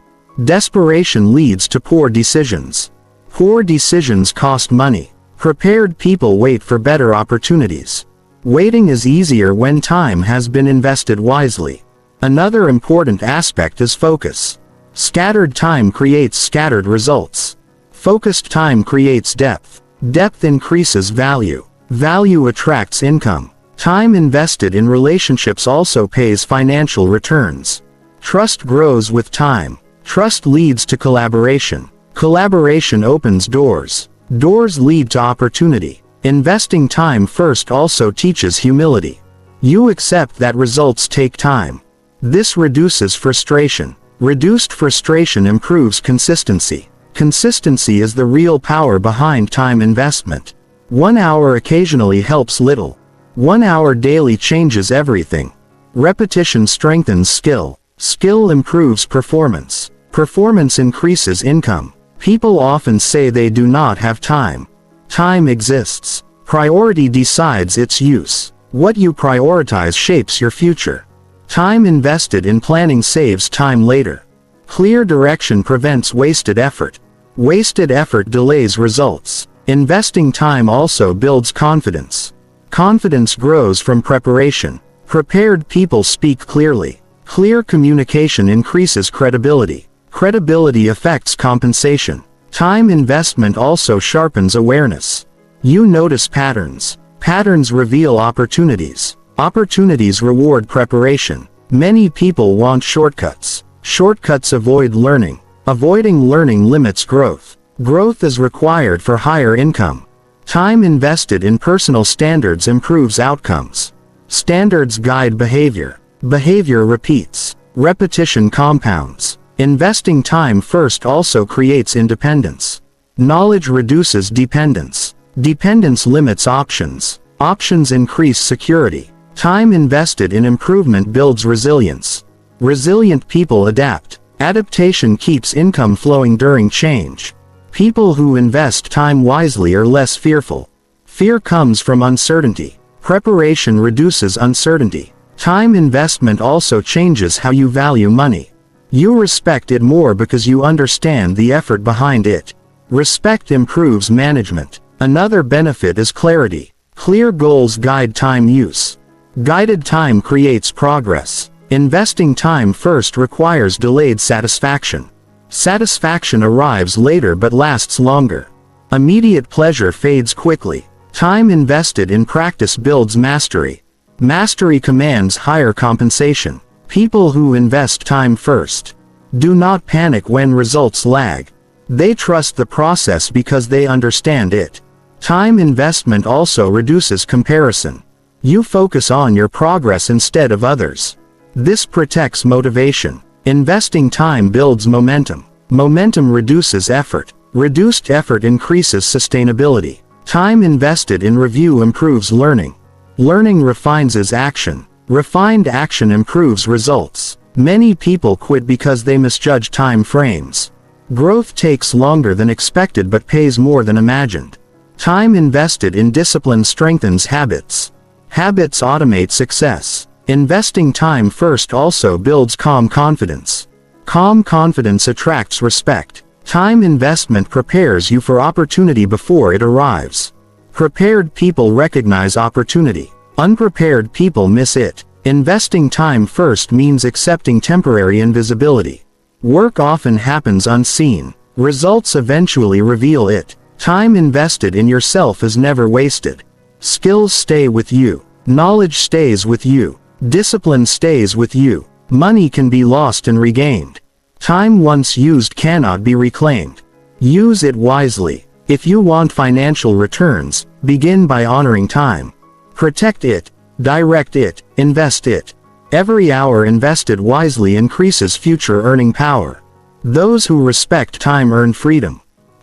Desperation leads to poor decisions. Poor decisions cost money. Prepared people wait for better opportunities. Waiting is easier when time has been invested wisely. Another important aspect is focus. Scattered time creates scattered results. Focused time creates depth. Depth increases value. Value attracts income. Time invested in relationships also pays financial returns. Trust grows with time. Trust leads to collaboration. Collaboration opens doors. Doors lead to opportunity. Investing time first also teaches humility. You accept that results take time. This reduces frustration. Reduced frustration improves consistency. Consistency is the real power behind time investment. 1 hour occasionally helps little. 1 hour daily changes everything. Repetition strengthens skill. Skill improves performance. Performance increases income. People often say they do not have time. Time exists. Priority decides its use. What you prioritize shapes your future. Time invested in planning saves time later. Clear direction prevents wasted effort. Wasted effort delays results. Investing time also builds confidence. Confidence grows from preparation. Prepared people speak clearly. Clear communication increases credibility. Credibility affects compensation. Time investment also sharpens awareness. You notice patterns. Patterns reveal opportunities. Opportunities reward preparation. Many people want shortcuts. Shortcuts avoid learning. Avoiding learning limits growth. Growth is required for higher income. Time invested in personal standards improves outcomes. Standards guide behavior. Behavior repeats. Repetition compounds. Investing time first also creates independence. Knowledge reduces dependence. Dependence limits options. Options increase security. Time invested in improvement builds resilience. Resilient people adapt. Adaptation keeps income flowing during change. People who invest time wisely are less fearful. Fear comes from uncertainty. Preparation reduces uncertainty. Time investment also changes how you value money. You respect it more because you understand the effort behind it. Respect improves management. Another benefit is clarity. Clear goals guide time use. Guided time creates progress. Investing time first requires delayed satisfaction. Satisfaction arrives later but lasts longer. Immediate pleasure fades quickly. Time invested in practice builds mastery. Mastery commands higher compensation. People who invest time first do not panic when results lag. They trust the process because they understand it. Time investment also reduces comparison. You focus on your progress instead of others. This protects motivation. Investing time builds momentum. Momentum reduces effort. Reduced effort increases sustainability. Time invested in review improves learning. Learning refines action. Refined action improves results. Many people quit because they misjudge time frames. Growth takes longer than expected but pays more than imagined. Time invested in discipline strengthens habits. Habits automate success. Investing time first also builds calm confidence. Calm confidence attracts respect. Time investment prepares you for opportunity before it arrives. Prepared people recognize opportunity. Unprepared people miss it. Investing time first means accepting temporary invisibility. Work often happens unseen. Results eventually reveal it. Time invested in yourself is never wasted. Skills stay with you. Knowledge stays with you. Discipline stays with you. Money can be lost and regained. Time once used cannot be reclaimed. Use it wisely. If you want financial returns, begin by honoring time. Protect it, direct it, invest it. Every hour invested wisely increases future earning power. Those who respect time earn freedom.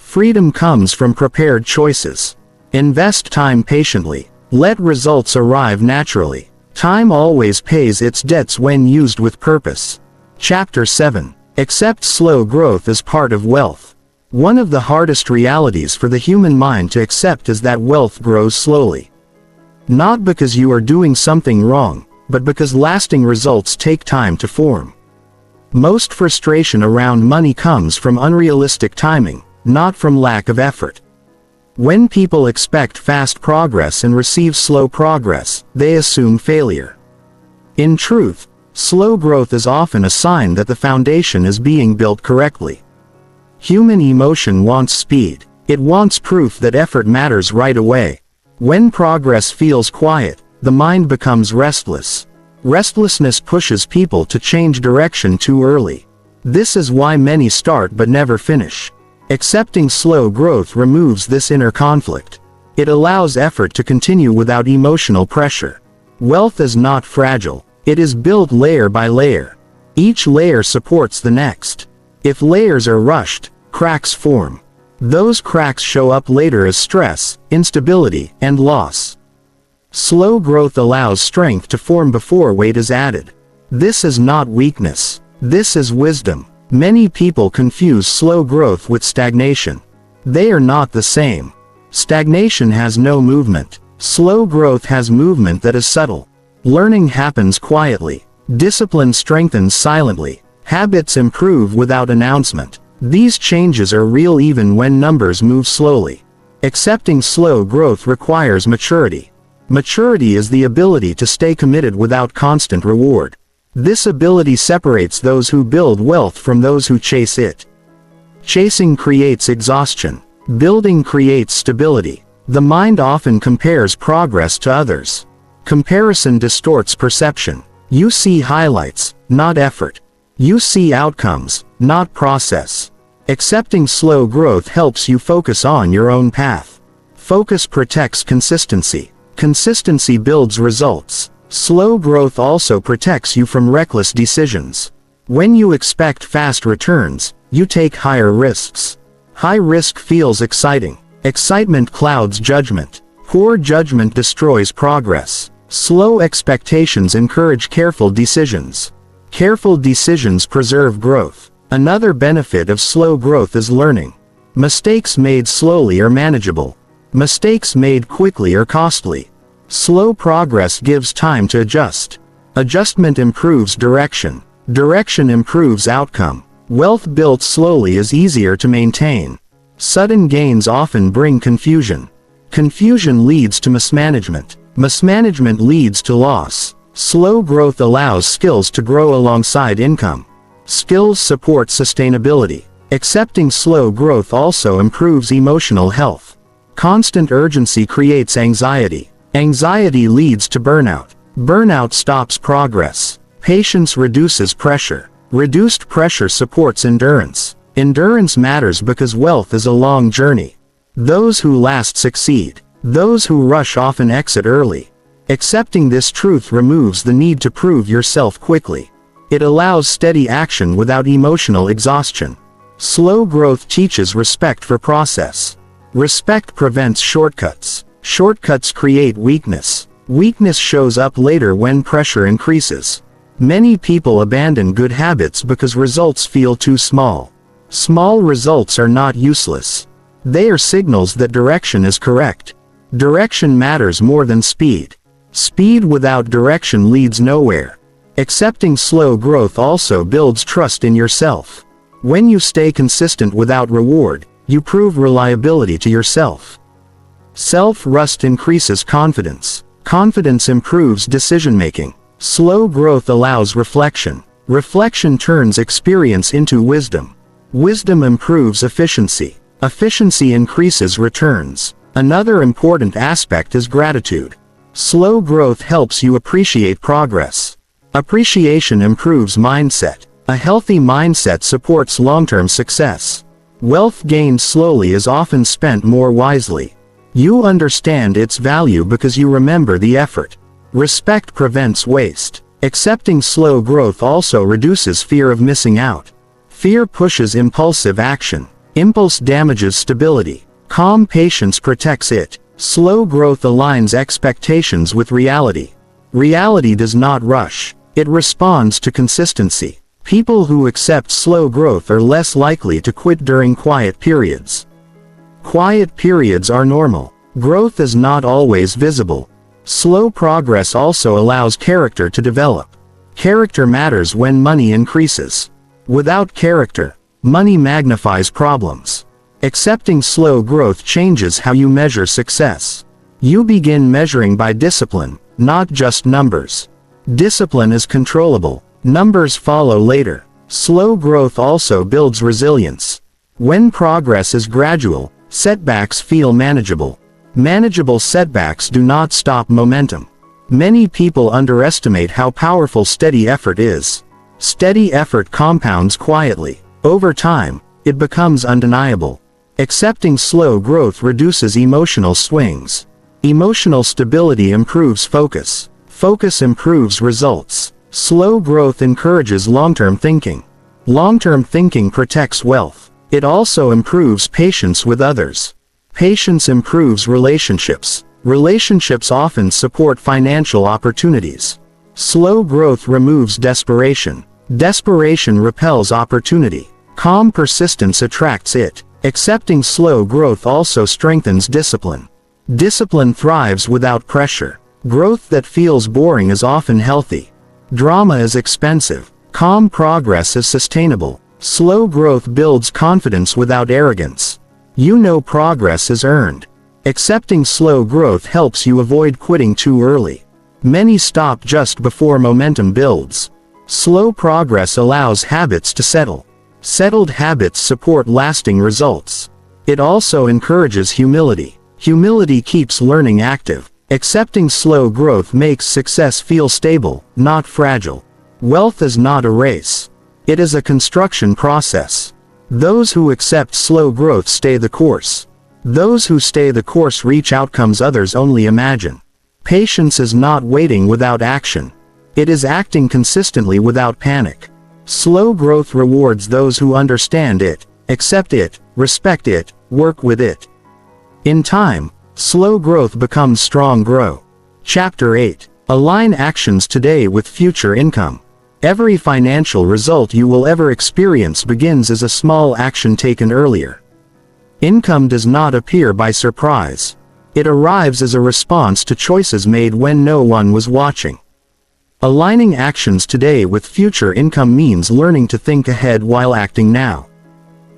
Freedom comes from prepared choices. Invest time patiently. Let results arrive naturally. Time always pays its debts when used with purpose. Chapter 7. Accept slow growth as part of wealth. One of the hardest realities for the human mind to accept is that wealth grows slowly. Not because you are doing something wrong, but because lasting results take time to form. Most frustration around money comes from unrealistic timing, not from lack of effort. When people expect fast progress and receive slow progress, they assume failure. In truth, slow growth is often a sign that the foundation is being built correctly. Human emotion wants speed. It wants proof that effort matters right away. When progress feels quiet, the mind becomes restless. Restlessness pushes people to change direction too early. This is why many start but never finish. Accepting slow growth removes this inner conflict. It allows effort to continue without emotional pressure. Wealth is not fragile. It is built layer by layer. Each layer supports the next. If layers are rushed, cracks form. Those cracks show up later as stress, instability, and loss. Slow growth allows strength to form before weight is added. This is not weakness. This is wisdom. Many people confuse slow growth with stagnation. They are not the same. Stagnation has no movement. Slow growth has movement that is subtle. Learning happens quietly. Discipline strengthens silently. Habits improve without announcement. These changes are real even when numbers move slowly. Accepting slow growth requires maturity. Maturity is the ability to stay committed without constant reward. This ability separates those who build wealth from those who chase it. Chasing creates exhaustion. Building creates stability. The mind often compares progress to others. Comparison distorts perception. You see highlights, not effort. You see outcomes, not process. Accepting slow growth helps you focus on your own path. Focus protects consistency. Consistency builds results. Slow growth also protects you from reckless decisions. When you expect fast returns, you take higher risks. High risk feels exciting. Excitement clouds judgment. Poor judgment destroys progress. Slow expectations encourage careful decisions. Careful decisions preserve growth. Another benefit of slow growth is learning. Mistakes made slowly are manageable. Mistakes made quickly are costly. Slow progress gives time to adjust. Adjustment improves direction. Direction improves outcome. Wealth built slowly is easier to maintain. Sudden gains often bring confusion. Confusion leads to mismanagement. Mismanagement leads to loss. Slow growth allows skills to grow alongside income. Skills support sustainability. Accepting slow growth also improves emotional health. Constant urgency creates anxiety. Anxiety leads to burnout. Burnout stops progress. Patience reduces pressure. Reduced pressure supports endurance. Endurance matters because wealth is a long journey. Those who last succeed. Those who rush often exit early. Accepting this truth removes the need to prove yourself quickly. It allows steady action without emotional exhaustion. Slow growth teaches respect for process. Respect prevents shortcuts. Shortcuts create weakness. Weakness shows up later when pressure increases. Many people abandon good habits because results feel too small. Small results are not useless. They are signals that direction is correct. Direction matters more than speed. Speed without direction leads nowhere. Accepting slow growth also builds trust in yourself. When you stay consistent without reward, you prove reliability to yourself. Self-trust increases confidence. Confidence improves decision-making. Slow growth allows reflection. Reflection turns experience into wisdom. Wisdom improves efficiency. Efficiency increases returns. Another important aspect is gratitude. Slow growth helps you appreciate progress. Appreciation improves mindset. A healthy mindset supports long-term success. Wealth gained slowly is often spent more wisely. You understand its value because you remember the effort. Respect prevents waste. Accepting slow growth also reduces fear of missing out. Fear pushes impulsive action. Impulse damages stability. Calm patience protects it. Slow growth aligns expectations with reality. Reality does not rush. It responds to consistency. People who accept slow growth are less likely to quit during quiet periods. Quiet periods are normal. Growth is not always visible. Slow progress also allows character to develop. Character matters when money increases. Without character, money magnifies problems. Accepting slow growth changes how you measure success. You begin measuring by discipline, not just numbers. Discipline is controllable. Numbers follow later. Slow growth also builds resilience. When progress is gradual, setbacks feel manageable. Manageable setbacks do not stop momentum. Many people underestimate how powerful steady effort is. Steady effort compounds quietly. Over time, it becomes undeniable. Accepting slow growth reduces emotional swings. Emotional stability improves focus. Focus improves results. Slow growth encourages long-term thinking. Long-term thinking protects wealth. It also improves patience with others. Patience improves relationships. Relationships often support financial opportunities. Slow growth removes desperation. Desperation repels opportunity. Calm persistence attracts it. Accepting slow growth also strengthens discipline. Discipline thrives without pressure. Growth that feels boring is often healthy. Drama is expensive. Calm progress is sustainable. Slow growth builds confidence without arrogance. You know progress is earned. Accepting slow growth helps you avoid quitting too early. Many stop just before momentum builds. Slow progress allows habits to settle. Settled habits support lasting results. It also encourages humility. Humility keeps learning active. Accepting slow growth makes success feel stable, not fragile. Wealth is not a race. It is a construction process. Those who accept slow growth stay the course. Those who stay the course reach outcomes others only imagine. Patience is not waiting without action. It is acting consistently without panic. Slow growth rewards those who understand it, accept it, respect it, work with it. In time, slow growth becomes strong grow. Chapter 8. Align actions today with future income. Every financial result you will ever experience begins as a small action taken earlier. Income does not appear by surprise. It arrives as a response to choices made when no one was watching. Aligning actions today with future income means learning to think ahead while acting now.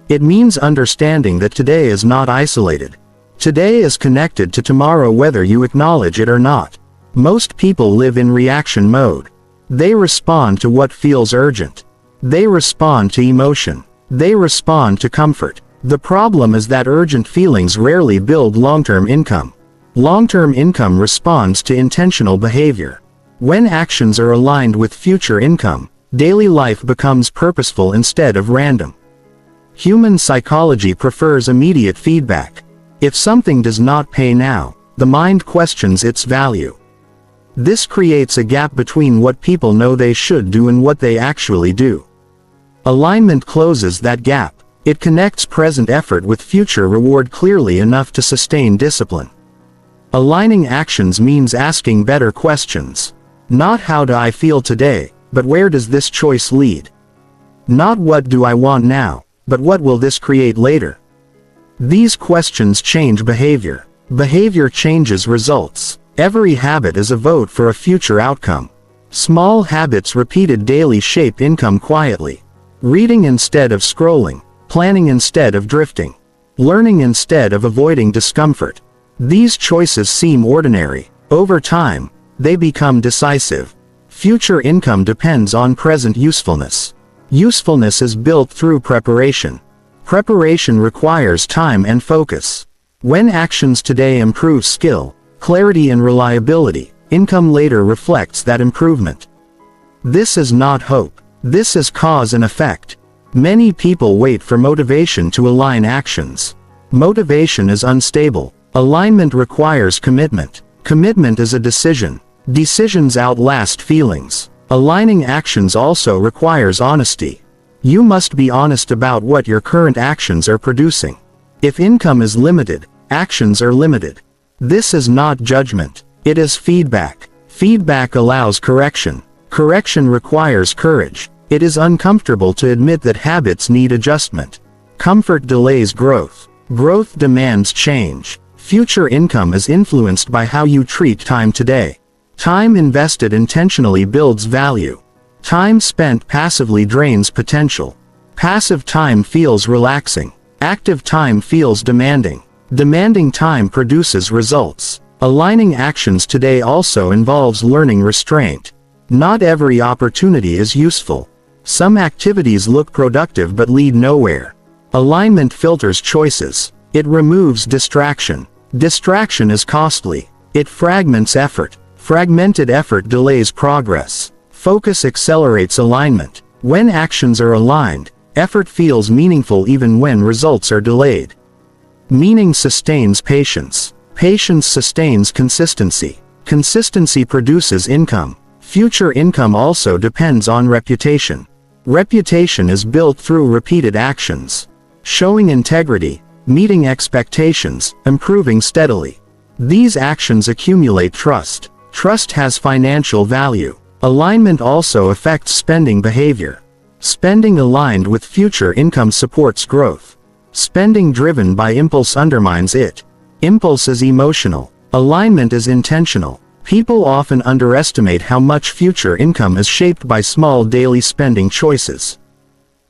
It means understanding that today is not isolated. Today is connected to tomorrow whether you acknowledge it or not. Most people live in reaction mode. They respond to what feels urgent. They respond to emotion. They respond to comfort. The problem is that urgent feelings rarely build long-term income. Long-term income responds to intentional behavior. When actions are aligned with future income, daily life becomes purposeful instead of random. Human psychology prefers immediate feedback. If something does not pay now, the mind questions its value. This creates a gap between what people know they should do and what they actually do. Alignment closes that gap. It connects present effort with future reward clearly enough to sustain discipline. Aligning actions means asking better questions. Not how do I feel today, but where does this choice lead? Not what do I want now, but what will this create later? These questions change behavior. Behavior changes results. Every habit is a vote for a future outcome. Small habits repeated daily shape income quietly. Reading instead of scrolling. Planning instead of drifting. Learning instead of avoiding discomfort. These choices seem ordinary. Over time, they become decisive. Future income depends on present usefulness. Usefulness is built through preparation. Preparation requires time and focus. When actions today improve skill, clarity and reliability, income later reflects that improvement. This is not hope. This is cause and effect. Many people wait for motivation to align actions. Motivation is unstable. Alignment requires commitment. Commitment is a decision. Decisions outlast feelings. Aligning actions also requires honesty. You must be honest about what your current actions are producing. If income is limited, actions are limited. This is not judgment. It is feedback. Feedback allows correction. Correction requires courage. It is uncomfortable to admit that habits need adjustment. Comfort delays growth. Growth demands change. Future income is influenced by how you treat time today. Time invested intentionally builds value. Time spent passively drains potential. Passive time feels relaxing. Active time feels demanding. Demanding time produces results. Aligning actions today also involves learning restraint. Not every opportunity is useful. Some activities look productive but lead nowhere. Alignment filters choices. It removes distraction. Distraction is costly. It fragments effort. Fragmented effort delays progress. Focus accelerates alignment. When actions are aligned, effort feels meaningful even when results are delayed. Meaning sustains patience. Patience sustains consistency. Consistency produces income. Future income also depends on reputation. Reputation is built through repeated actions. Showing integrity, meeting expectations, improving steadily. These actions accumulate trust. Trust has financial value. Alignment also affects spending behavior. Spending aligned with future income supports growth. Spending driven by impulse undermines it. Impulse is emotional. Alignment is intentional. People often underestimate how much future income is shaped by small daily spending choices.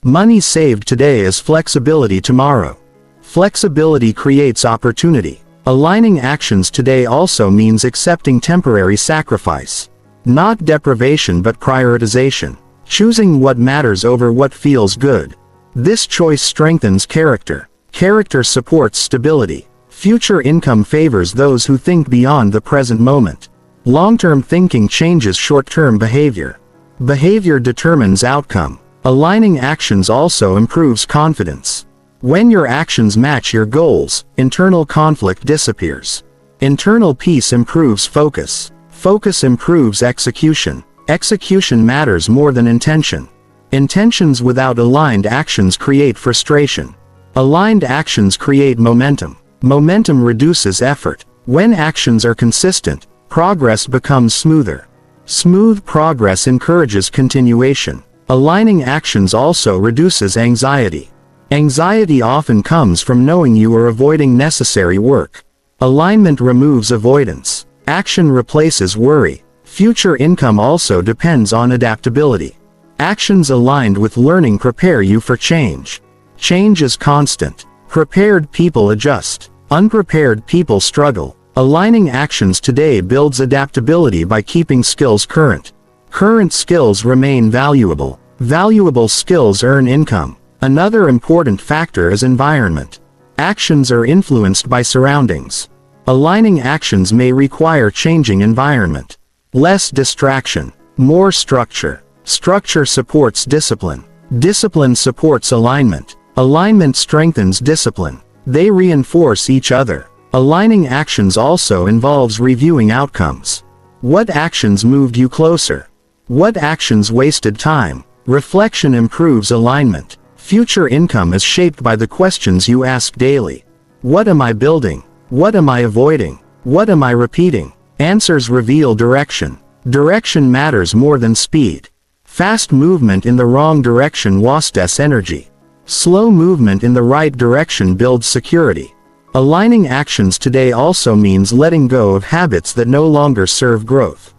Money saved today is flexibility tomorrow. Flexibility creates opportunity. Aligning actions today also means accepting temporary sacrifice. Not deprivation but prioritization. Choosing what matters over what feels good. This choice strengthens character. Character supports stability. Future income favors those who think beyond the present moment. Long-term thinking changes short-term behavior. Behavior determines outcome. Aligning actions also improves confidence. When your actions match your goals, internal conflict disappears. Internal peace improves focus. Focus improves execution. Execution matters more than intention. Intentions without aligned actions create frustration. Aligned actions create momentum. Momentum reduces effort. When actions are consistent, progress becomes smoother. Smooth progress encourages continuation. Aligning actions also reduces anxiety. Anxiety often comes from knowing you are avoiding necessary work. Alignment removes avoidance. Action replaces worry. Future income also depends on adaptability. Actions aligned with learning prepare you for change. Change is constant. Prepared people adjust. Unprepared people struggle. Aligning actions today builds adaptability by keeping skills current. Current skills remain valuable. Valuable skills earn income. Another important factor is environment. Actions are influenced by surroundings. Aligning actions may require changing environment. Less distraction. More structure. Structure supports discipline. Discipline supports alignment. Alignment strengthens discipline. They reinforce each other. Aligning actions also involves reviewing outcomes. What actions moved you closer? What actions wasted time? Reflection improves alignment. Future income is shaped by the questions you ask daily. What am I building? What am I avoiding? What am I repeating? Answers reveal direction. Direction matters more than speed. Fast movement in the wrong direction wastes energy. Slow movement in the right direction builds security. Aligning actions today also means letting go of habits that no longer serve growth.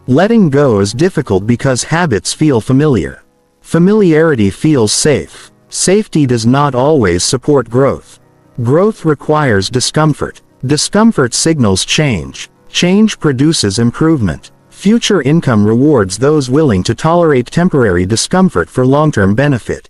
Letting go is difficult because habits feel familiar. Familiarity feels safe. Safety does not always support growth. Growth requires discomfort. Discomfort signals change. Change produces improvement. Future income rewards those willing to tolerate temporary discomfort for long-term benefit.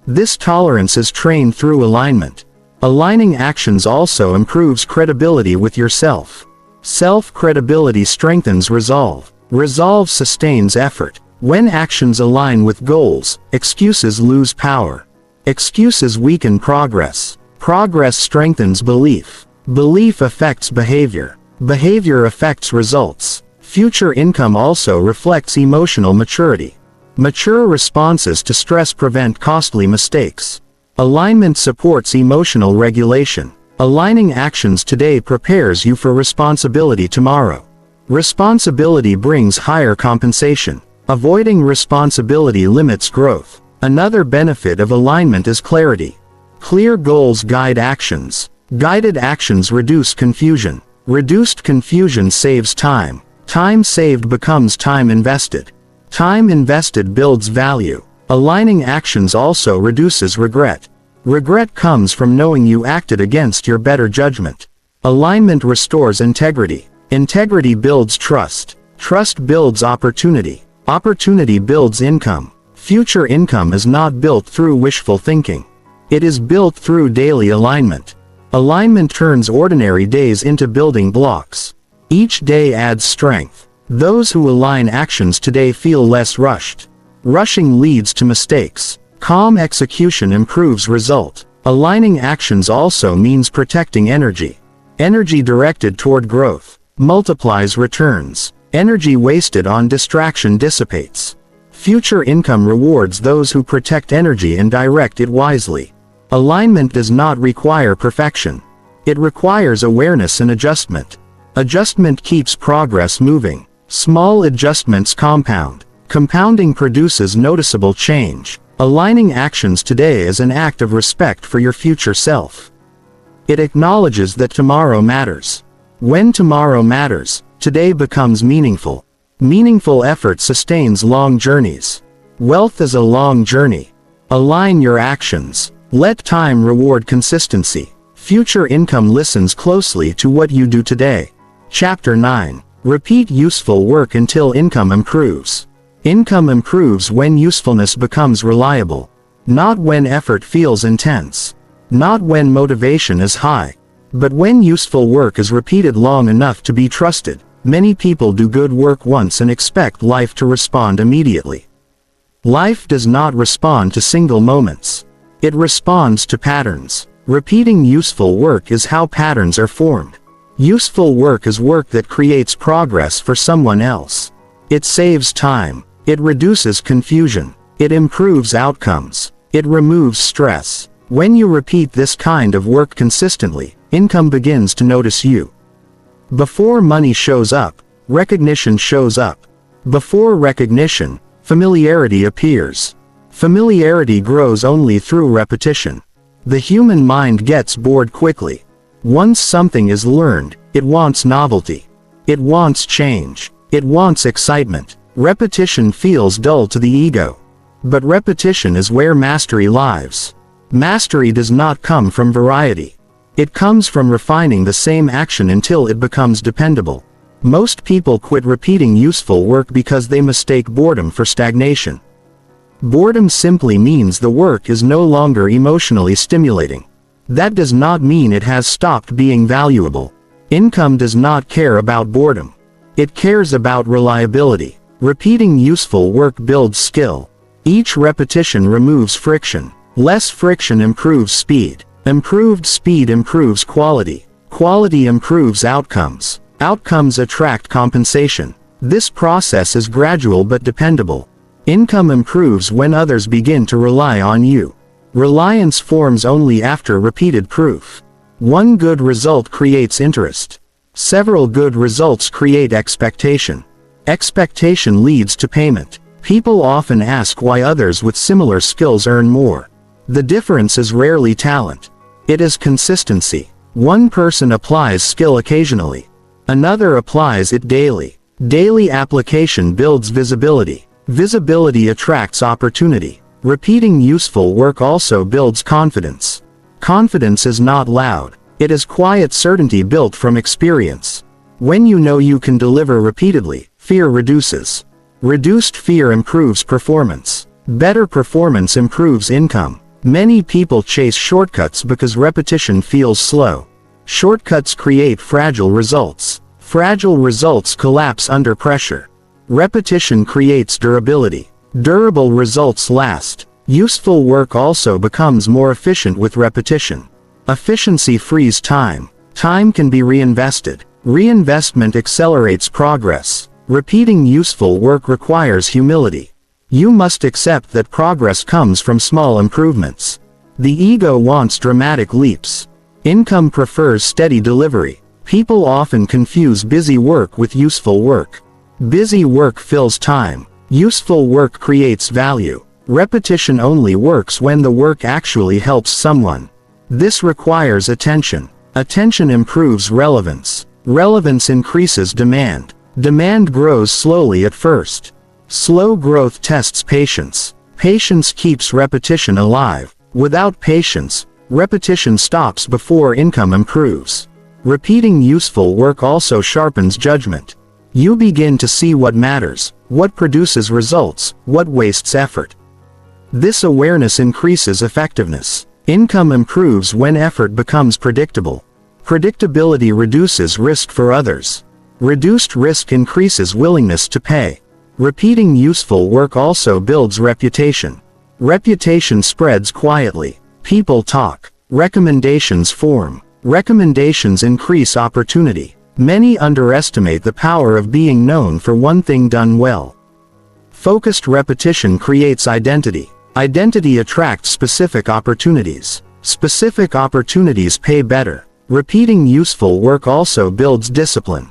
This tolerance is trained through alignment. Aligning actions also improves credibility with yourself. Self-credibility strengthens resolve. Resolve sustains effort. When actions align with goals, excuses lose power. Excuses weaken progress. Progress strengthens belief. Belief affects behavior. Behavior affects results. Future income also reflects emotional maturity. Mature responses to stress prevent costly mistakes. Alignment supports emotional regulation. Aligning actions today prepares you for responsibility tomorrow. Responsibility brings higher compensation. Avoiding responsibility limits growth. Another benefit of alignment is clarity. Clear goals guide actions. Guided actions reduce confusion. Reduced confusion saves time. Time saved becomes time invested. Time invested builds value. Aligning actions also reduces regret. Regret comes from knowing you acted against your better judgment. Alignment restores integrity. Integrity builds trust. Trust builds opportunity. Opportunity builds income. Future income is not built through wishful thinking. It is built through daily alignment. Alignment turns ordinary days into building blocks. Each day adds strength. Those who align actions today feel less rushed. Rushing leads to mistakes. Calm execution improves result. Aligning actions also means protecting energy. Energy directed toward growth multiplies returns. Energy wasted on distraction dissipates. Future income rewards those who protect energy and direct it wisely. Alignment does not require perfection. It requires awareness and adjustment. Adjustment keeps progress moving. Small adjustments compound. Compounding produces noticeable change. Aligning actions today is an act of respect for your future self. It acknowledges that tomorrow matters. When tomorrow matters, today becomes meaningful. Meaningful effort sustains long journeys. Wealth is a long journey. Align your actions. Let time reward consistency. Future income listens closely to what you do today. Chapter 9. Repeat useful work until income improves. Income improves when usefulness becomes reliable. Not when effort feels intense. Not when motivation is high. But when useful work is repeated long enough to be trusted. Many people do good work once and expect life to respond immediately. Life does not respond to single moments. It responds to patterns. Repeating useful work is how patterns are formed. Useful work is work that creates progress for someone else. It saves time. It reduces confusion. It improves outcomes. It removes stress. When you repeat this kind of work consistently, income begins to notice you. Before money shows up, recognition shows up. Before recognition, familiarity appears. Familiarity grows only through repetition. The human mind gets bored quickly. Once something is learned, it wants novelty. It wants change. It wants excitement. Repetition feels dull to the ego. But repetition is where mastery lies. Mastery does not come from variety. It comes from refining the same action until it becomes dependable. Most people quit repeating useful work because they mistake boredom for stagnation. Boredom simply means the work is no longer emotionally stimulating. That does not mean it has stopped being valuable. Income does not care about boredom. It cares about reliability. Repeating useful work builds skill. Each repetition removes friction. Less friction improves speed. Improved speed improves quality. Quality improves outcomes. Outcomes attract compensation. This process is gradual but dependable. Income improves when others begin to rely on you. Reliance forms only after repeated proof. One good result creates interest. Several good results create expectation. Expectation leads to payment. People often ask why others with similar skills earn more. The difference is rarely talent. It is consistency. One person applies skill occasionally. Another applies it daily. Daily application builds visibility. Visibility attracts opportunity. Repeating useful work also builds confidence. Confidence is not loud. It is quiet certainty built from experience. When you know you can deliver repeatedly, fear reduces. Reduced fear improves performance. Better performance improves income. Many people chase shortcuts because repetition feels slow. Shortcuts create fragile results. Fragile results collapse under pressure. Repetition creates durability. Durable results last. Useful work also becomes more efficient with repetition. Efficiency frees time. Time can be reinvested. Reinvestment accelerates progress. Repeating useful work requires humility. You must accept that progress comes from small improvements. The ego wants dramatic leaps. Income prefers steady delivery. People often confuse busy work with useful work. Busy work fills time. Useful work creates value. Repetition only works when the work actually helps someone. This requires attention. Attention improves relevance. Relevance increases demand. Demand grows slowly at first. Slow growth tests patience. Patience keeps repetition alive. Without patience, repetition stops before income improves. Repeating useful work also sharpens judgment. You begin to see what matters, what produces results, what wastes effort. This awareness increases effectiveness. Income improves when effort becomes predictable. Predictability reduces risk for others. Reduced risk increases willingness to pay. Repeating useful work also builds reputation. Reputation spreads quietly. People talk. Recommendations form. Recommendations increase opportunity. Many underestimate the power of being known for one thing done well. Focused repetition creates identity. Identity attracts specific opportunities. Specific opportunities pay better. Repeating useful work also builds discipline.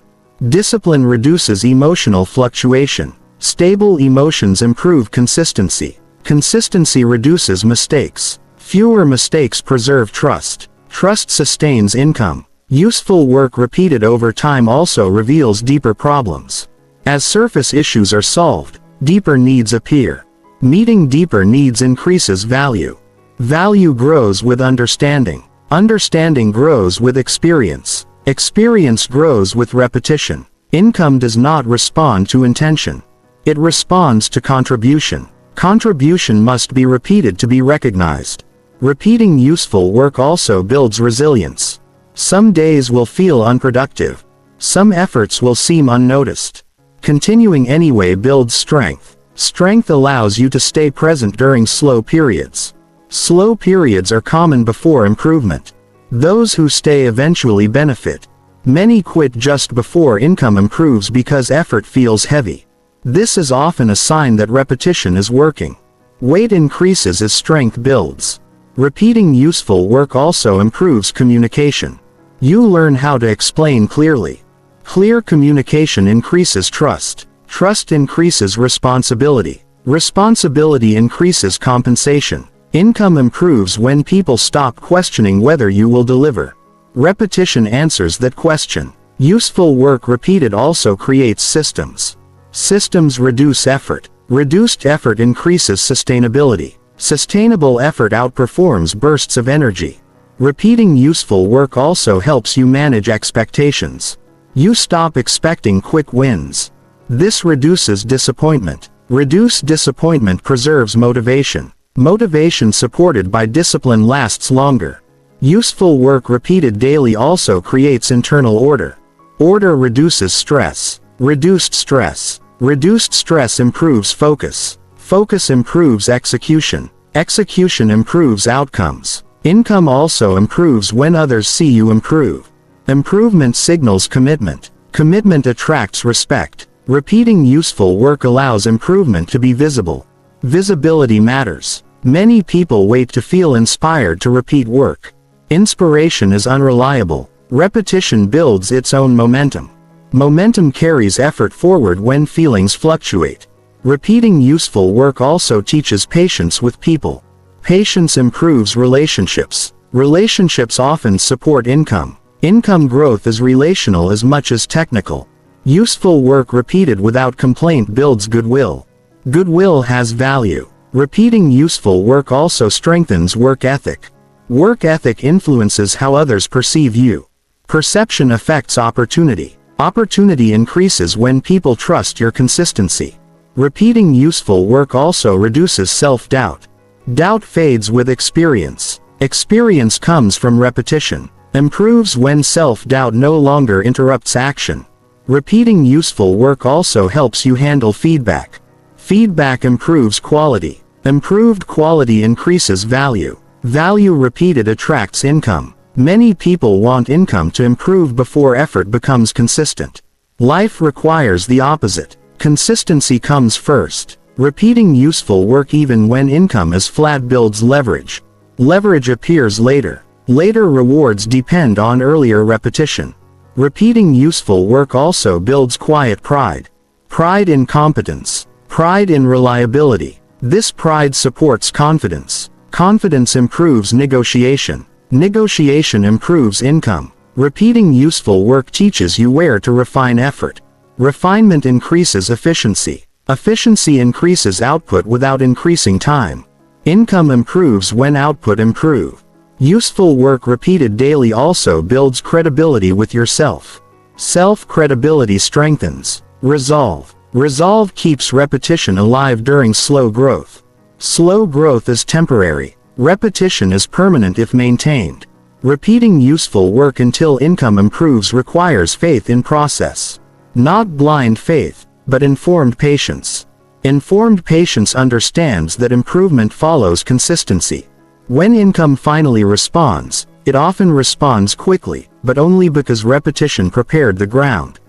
Discipline reduces emotional fluctuation. Stable emotions improve consistency. Consistency reduces mistakes. Fewer mistakes preserve trust. Trust sustains income. Useful work repeated over time also reveals deeper problems. As surface issues are solved, deeper needs appear. Meeting deeper needs increases value. Value grows with understanding. Understanding grows with experience. Experience grows with repetition. Income does not respond to intention. It responds to contribution. Contribution must be repeated to be recognized. Repeating useful work also builds resilience. Some days will feel unproductive. Some efforts will seem unnoticed. Continuing anyway builds strength. Strength allows you to stay present during slow periods. Slow periods are common before improvement. Those who stay eventually benefit. Many quit just before income improves because effort feels heavy. This is often a sign that repetition is working. Weight increases as strength builds. Repeating useful work also improves communication. You learn how to explain clearly. Clear communication increases trust. Trust increases responsibility. Responsibility increases compensation. Income improves when people stop questioning whether you will deliver. Repetition answers that question. Useful work repeated also creates systems. Systems reduce effort. Reduced effort increases sustainability. Sustainable effort outperforms bursts of energy. Repeating useful work also helps you manage expectations. You stop expecting quick wins. This reduces disappointment. Reduced disappointment preserves motivation. Motivation supported by discipline lasts longer. Useful work repeated daily also creates internal order. Order reduces stress. Reduced stress. Reduced stress improves focus. Focus improves execution. Execution improves outcomes. Income also improves when others see you improve. Improvement signals commitment. Commitment attracts respect. Repeating useful work allows improvement to be visible. Visibility matters. Many people wait to feel inspired to repeat work. Inspiration is unreliable. Repetition builds its own momentum. Momentum carries effort forward when feelings fluctuate. Repeating useful work also teaches patience with people. Patience improves relationships. Relationships often support income. Income growth is relational as much as technical. Useful work repeated without complaint builds goodwill. Goodwill has value. Repeating useful work also strengthens work ethic. Work ethic influences how others perceive you. Perception affects opportunity. Opportunity increases when people trust your consistency. Repeating useful work also reduces self-doubt. Doubt fades with experience. Experience comes from repetition. Improves when self-doubt no longer interrupts action. Repeating useful work also helps you handle feedback. Feedback improves quality. Improved quality increases value. Value repeated attracts income. Many people want income to improve before effort becomes consistent. Life requires the opposite. Consistency comes first. Repeating useful work even when income is flat builds leverage. Leverage appears later. Later rewards depend on earlier repetition. Repeating useful work also builds quiet pride. Pride in competence. Pride in reliability. This pride supports confidence. Confidence improves negotiation. Negotiation improves income. Repeating useful work teaches you where to refine effort. Refinement increases efficiency. Efficiency increases output without increasing time. Income improves when output improves. Useful work repeated daily also builds credibility with yourself. Self-credibility strengthens. Resolve. Resolve keeps repetition alive during slow growth. Slow growth is temporary. Repetition is permanent if maintained. Repeating useful work until income improves requires faith in process. Not blind faith, but informed patience. Informed patience understands that improvement follows consistency. When income finally responds, it often responds quickly, but only because repetition prepared the ground.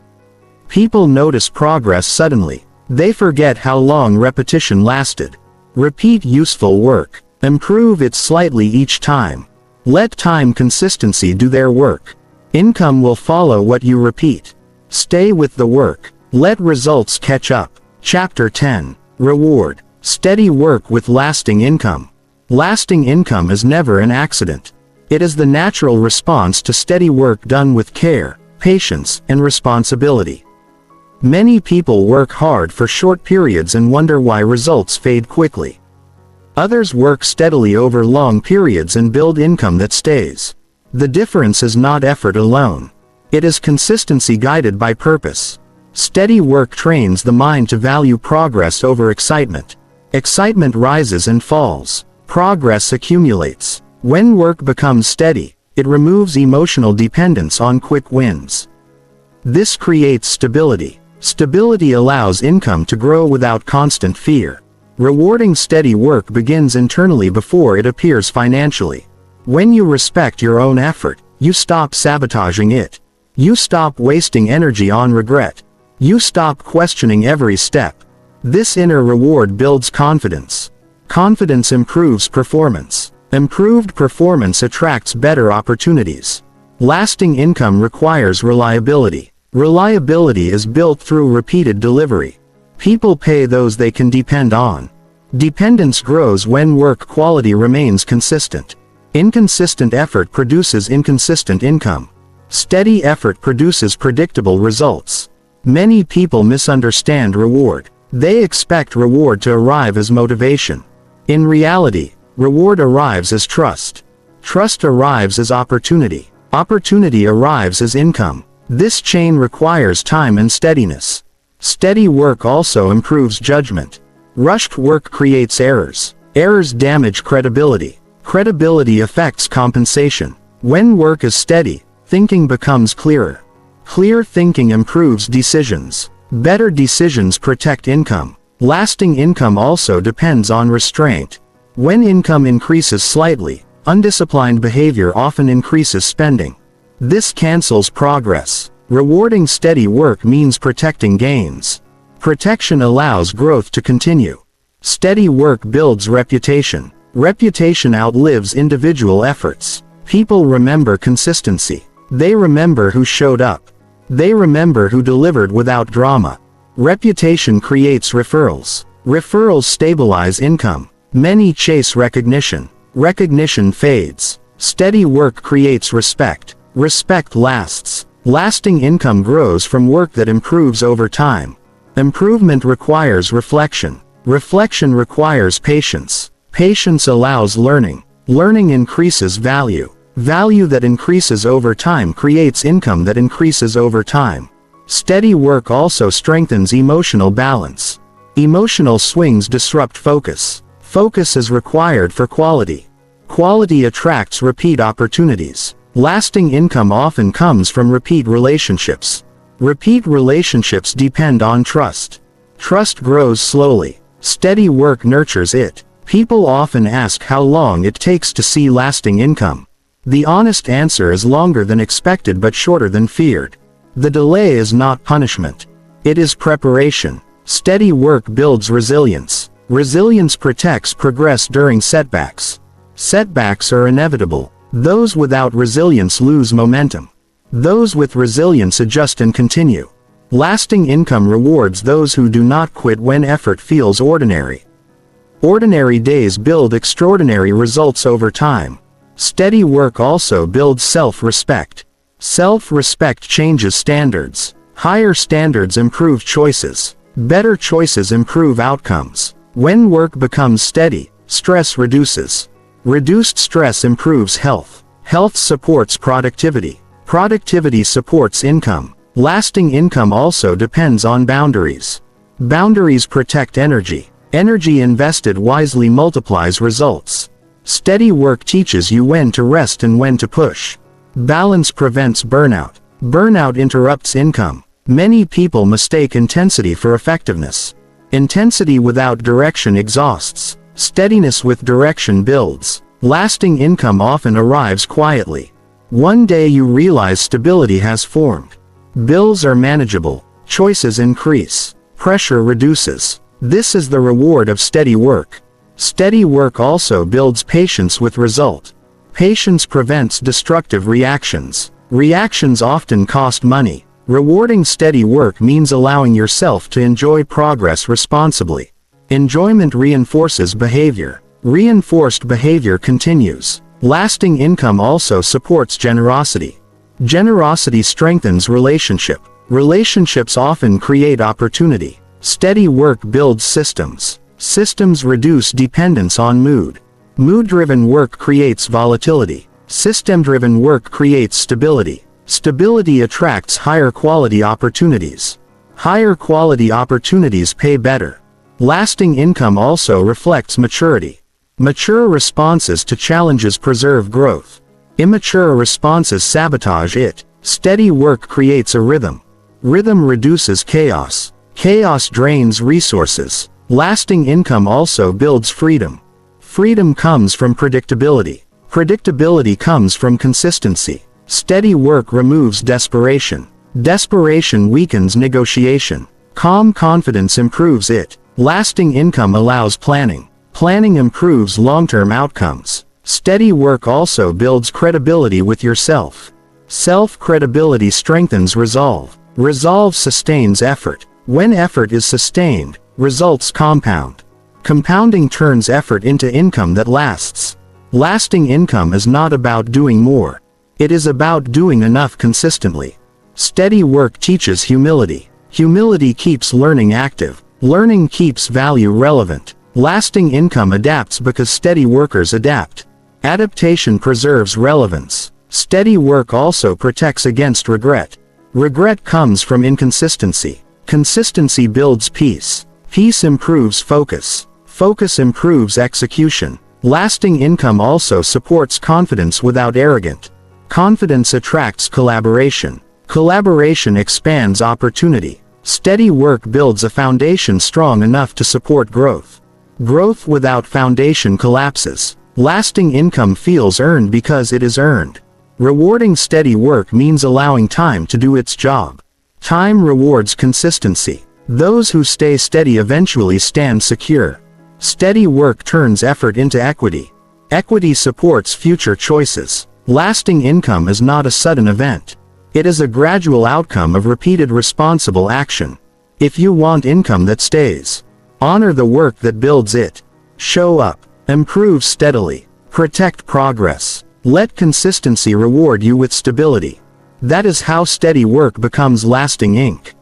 People notice progress suddenly. They forget how long repetition lasted. Repeat useful work. Improve it slightly each time. Let time consistency do their work. Income will follow what you repeat. Stay with the work. Let results catch up. Chapter 10. Reward. Steady work with lasting income. Lasting income is never an accident. It is the natural response to steady work done with care, patience, and responsibility. Many people work hard for short periods and wonder why results fade quickly. Others work steadily over long periods and build income that stays. The difference is not effort alone. It is consistency guided by purpose. Steady work trains the mind to value progress over excitement. Excitement rises and falls. Progress accumulates. When work becomes steady, it removes emotional dependence on quick wins. This creates stability. Stability allows income to grow without constant fear. Rewarding steady work begins internally before it appears financially. When you respect your own effort, you stop sabotaging it. You stop wasting energy on regret. You stop questioning every step. This inner reward builds confidence. Confidence improves performance. Improved performance attracts better opportunities. Lasting income requires reliability. Reliability is built through repeated delivery. People pay those they can depend on. Dependence grows when work quality remains consistent. Inconsistent effort produces inconsistent income. Steady effort produces predictable results. Many people misunderstand reward. They expect reward to arrive as motivation. In reality, reward arrives as trust. Trust arrives as opportunity. Opportunity arrives as income. This chain requires time and steadiness. Steady work also improves judgment. Rushed work creates errors. Errors damage credibility. Credibility affects compensation. When work is steady, thinking becomes clearer. Clear thinking improves decisions. Better decisions protect income. Lasting income also depends on restraint. When income increases slightly, undisciplined behavior often increases spending. This cancels progress. Rewarding steady work means protecting gains. Protection allows growth to continue. Steady work builds reputation. Reputation outlives individual efforts. People remember consistency. They remember who showed up. They remember who delivered without drama. Reputation creates referrals. Referrals stabilize income. Many chase recognition. Recognition fades. Steady work creates respect. Respect lasts. Lasting income grows from work that improves over time. Improvement requires reflection. Reflection requires patience. Patience allows learning. Learning increases value. Value that increases over time creates income that increases over time. Steady work also strengthens emotional balance. Emotional swings disrupt focus. Focus is required for quality. Quality attracts repeat opportunities. Lasting income often comes from repeat relationships. Repeat relationships depend on trust. Trust grows slowly. Steady work nurtures it. People often ask how long it takes to see lasting income. The honest answer is longer than expected but shorter than feared. The delay is not punishment. It is preparation. Steady work builds resilience. Resilience protects progress during setbacks. Setbacks are inevitable. Those without resilience lose momentum. Those with resilience adjust and continue. Lasting income rewards those who do not quit when effort feels ordinary. Ordinary days build extraordinary results over time. Steady work also builds self-respect. Self-respect changes standards. Higher standards improve choices. Better choices improve outcomes. When work becomes steady, stress reduces. Reduced stress improves health. Health supports productivity. Productivity supports income. Lasting income also depends on boundaries. Boundaries protect energy. Energy invested wisely multiplies results. Steady work teaches you when to rest and when to push. Balance prevents burnout. Burnout interrupts income. Many people mistake intensity for effectiveness. Intensity without direction exhausts. Steadiness with direction builds. Lasting income often arrives quietly. One day you realize stability has formed. Bills are manageable. Choices increase. Pressure reduces. This is the reward of steady work. Steady work also builds patience with result. Patience prevents destructive reactions. Reactions often cost money. Rewarding steady work means allowing yourself to enjoy progress responsibly. Enjoyment reinforces behavior. Reinforced behavior continues. Lasting income also supports generosity. Generosity strengthens relationship. Relationships often create opportunity. Steady work builds systems. Systems reduce dependence on mood. Mood-driven work creates volatility. System-driven work creates stability. Stability attracts higher quality opportunities. Higher quality opportunities pay better. Lasting income also reflects maturity. Mature responses to challenges preserve growth. Immature responses sabotage it. Steady work creates a rhythm. Rhythm reduces chaos. Chaos drains resources. Lasting income also builds freedom. Freedom comes from predictability. Predictability comes from consistency. Steady work removes desperation. Desperation weakens negotiation. Calm confidence improves it. Lasting income allows planning. Planning improves long-term outcomes. Steady work also builds credibility with yourself. Self-credibility strengthens resolve. Resolve sustains effort. When effort is sustained, results compound. Compounding turns effort into income that lasts. Lasting income is not about doing more. It is about doing enough consistently. Steady work teaches humility. Humility keeps learning active. Learning keeps value relevant. Lasting income adapts because steady workers adapt. Adaptation preserves relevance. Steady work also protects against regret. Regret comes from inconsistency. Consistency builds peace. Peace improves focus. Focus improves execution. Lasting income also supports confidence without arrogance. Confidence attracts collaboration. Collaboration expands opportunity. Steady work builds a foundation strong enough to support growth. Growth without foundation collapses. Lasting income feels earned because it is earned. Rewarding steady work means allowing time to do its job. Time rewards consistency. Those who stay steady eventually stand secure. Steady work turns effort into equity. Equity supports future choices. Lasting income is not a sudden event. It is a gradual outcome of repeated responsible action. If you want income that stays, honor the work that builds it. Show up. Improve steadily. Protect progress. Let consistency reward you with stability. That is how steady work becomes lasting ink.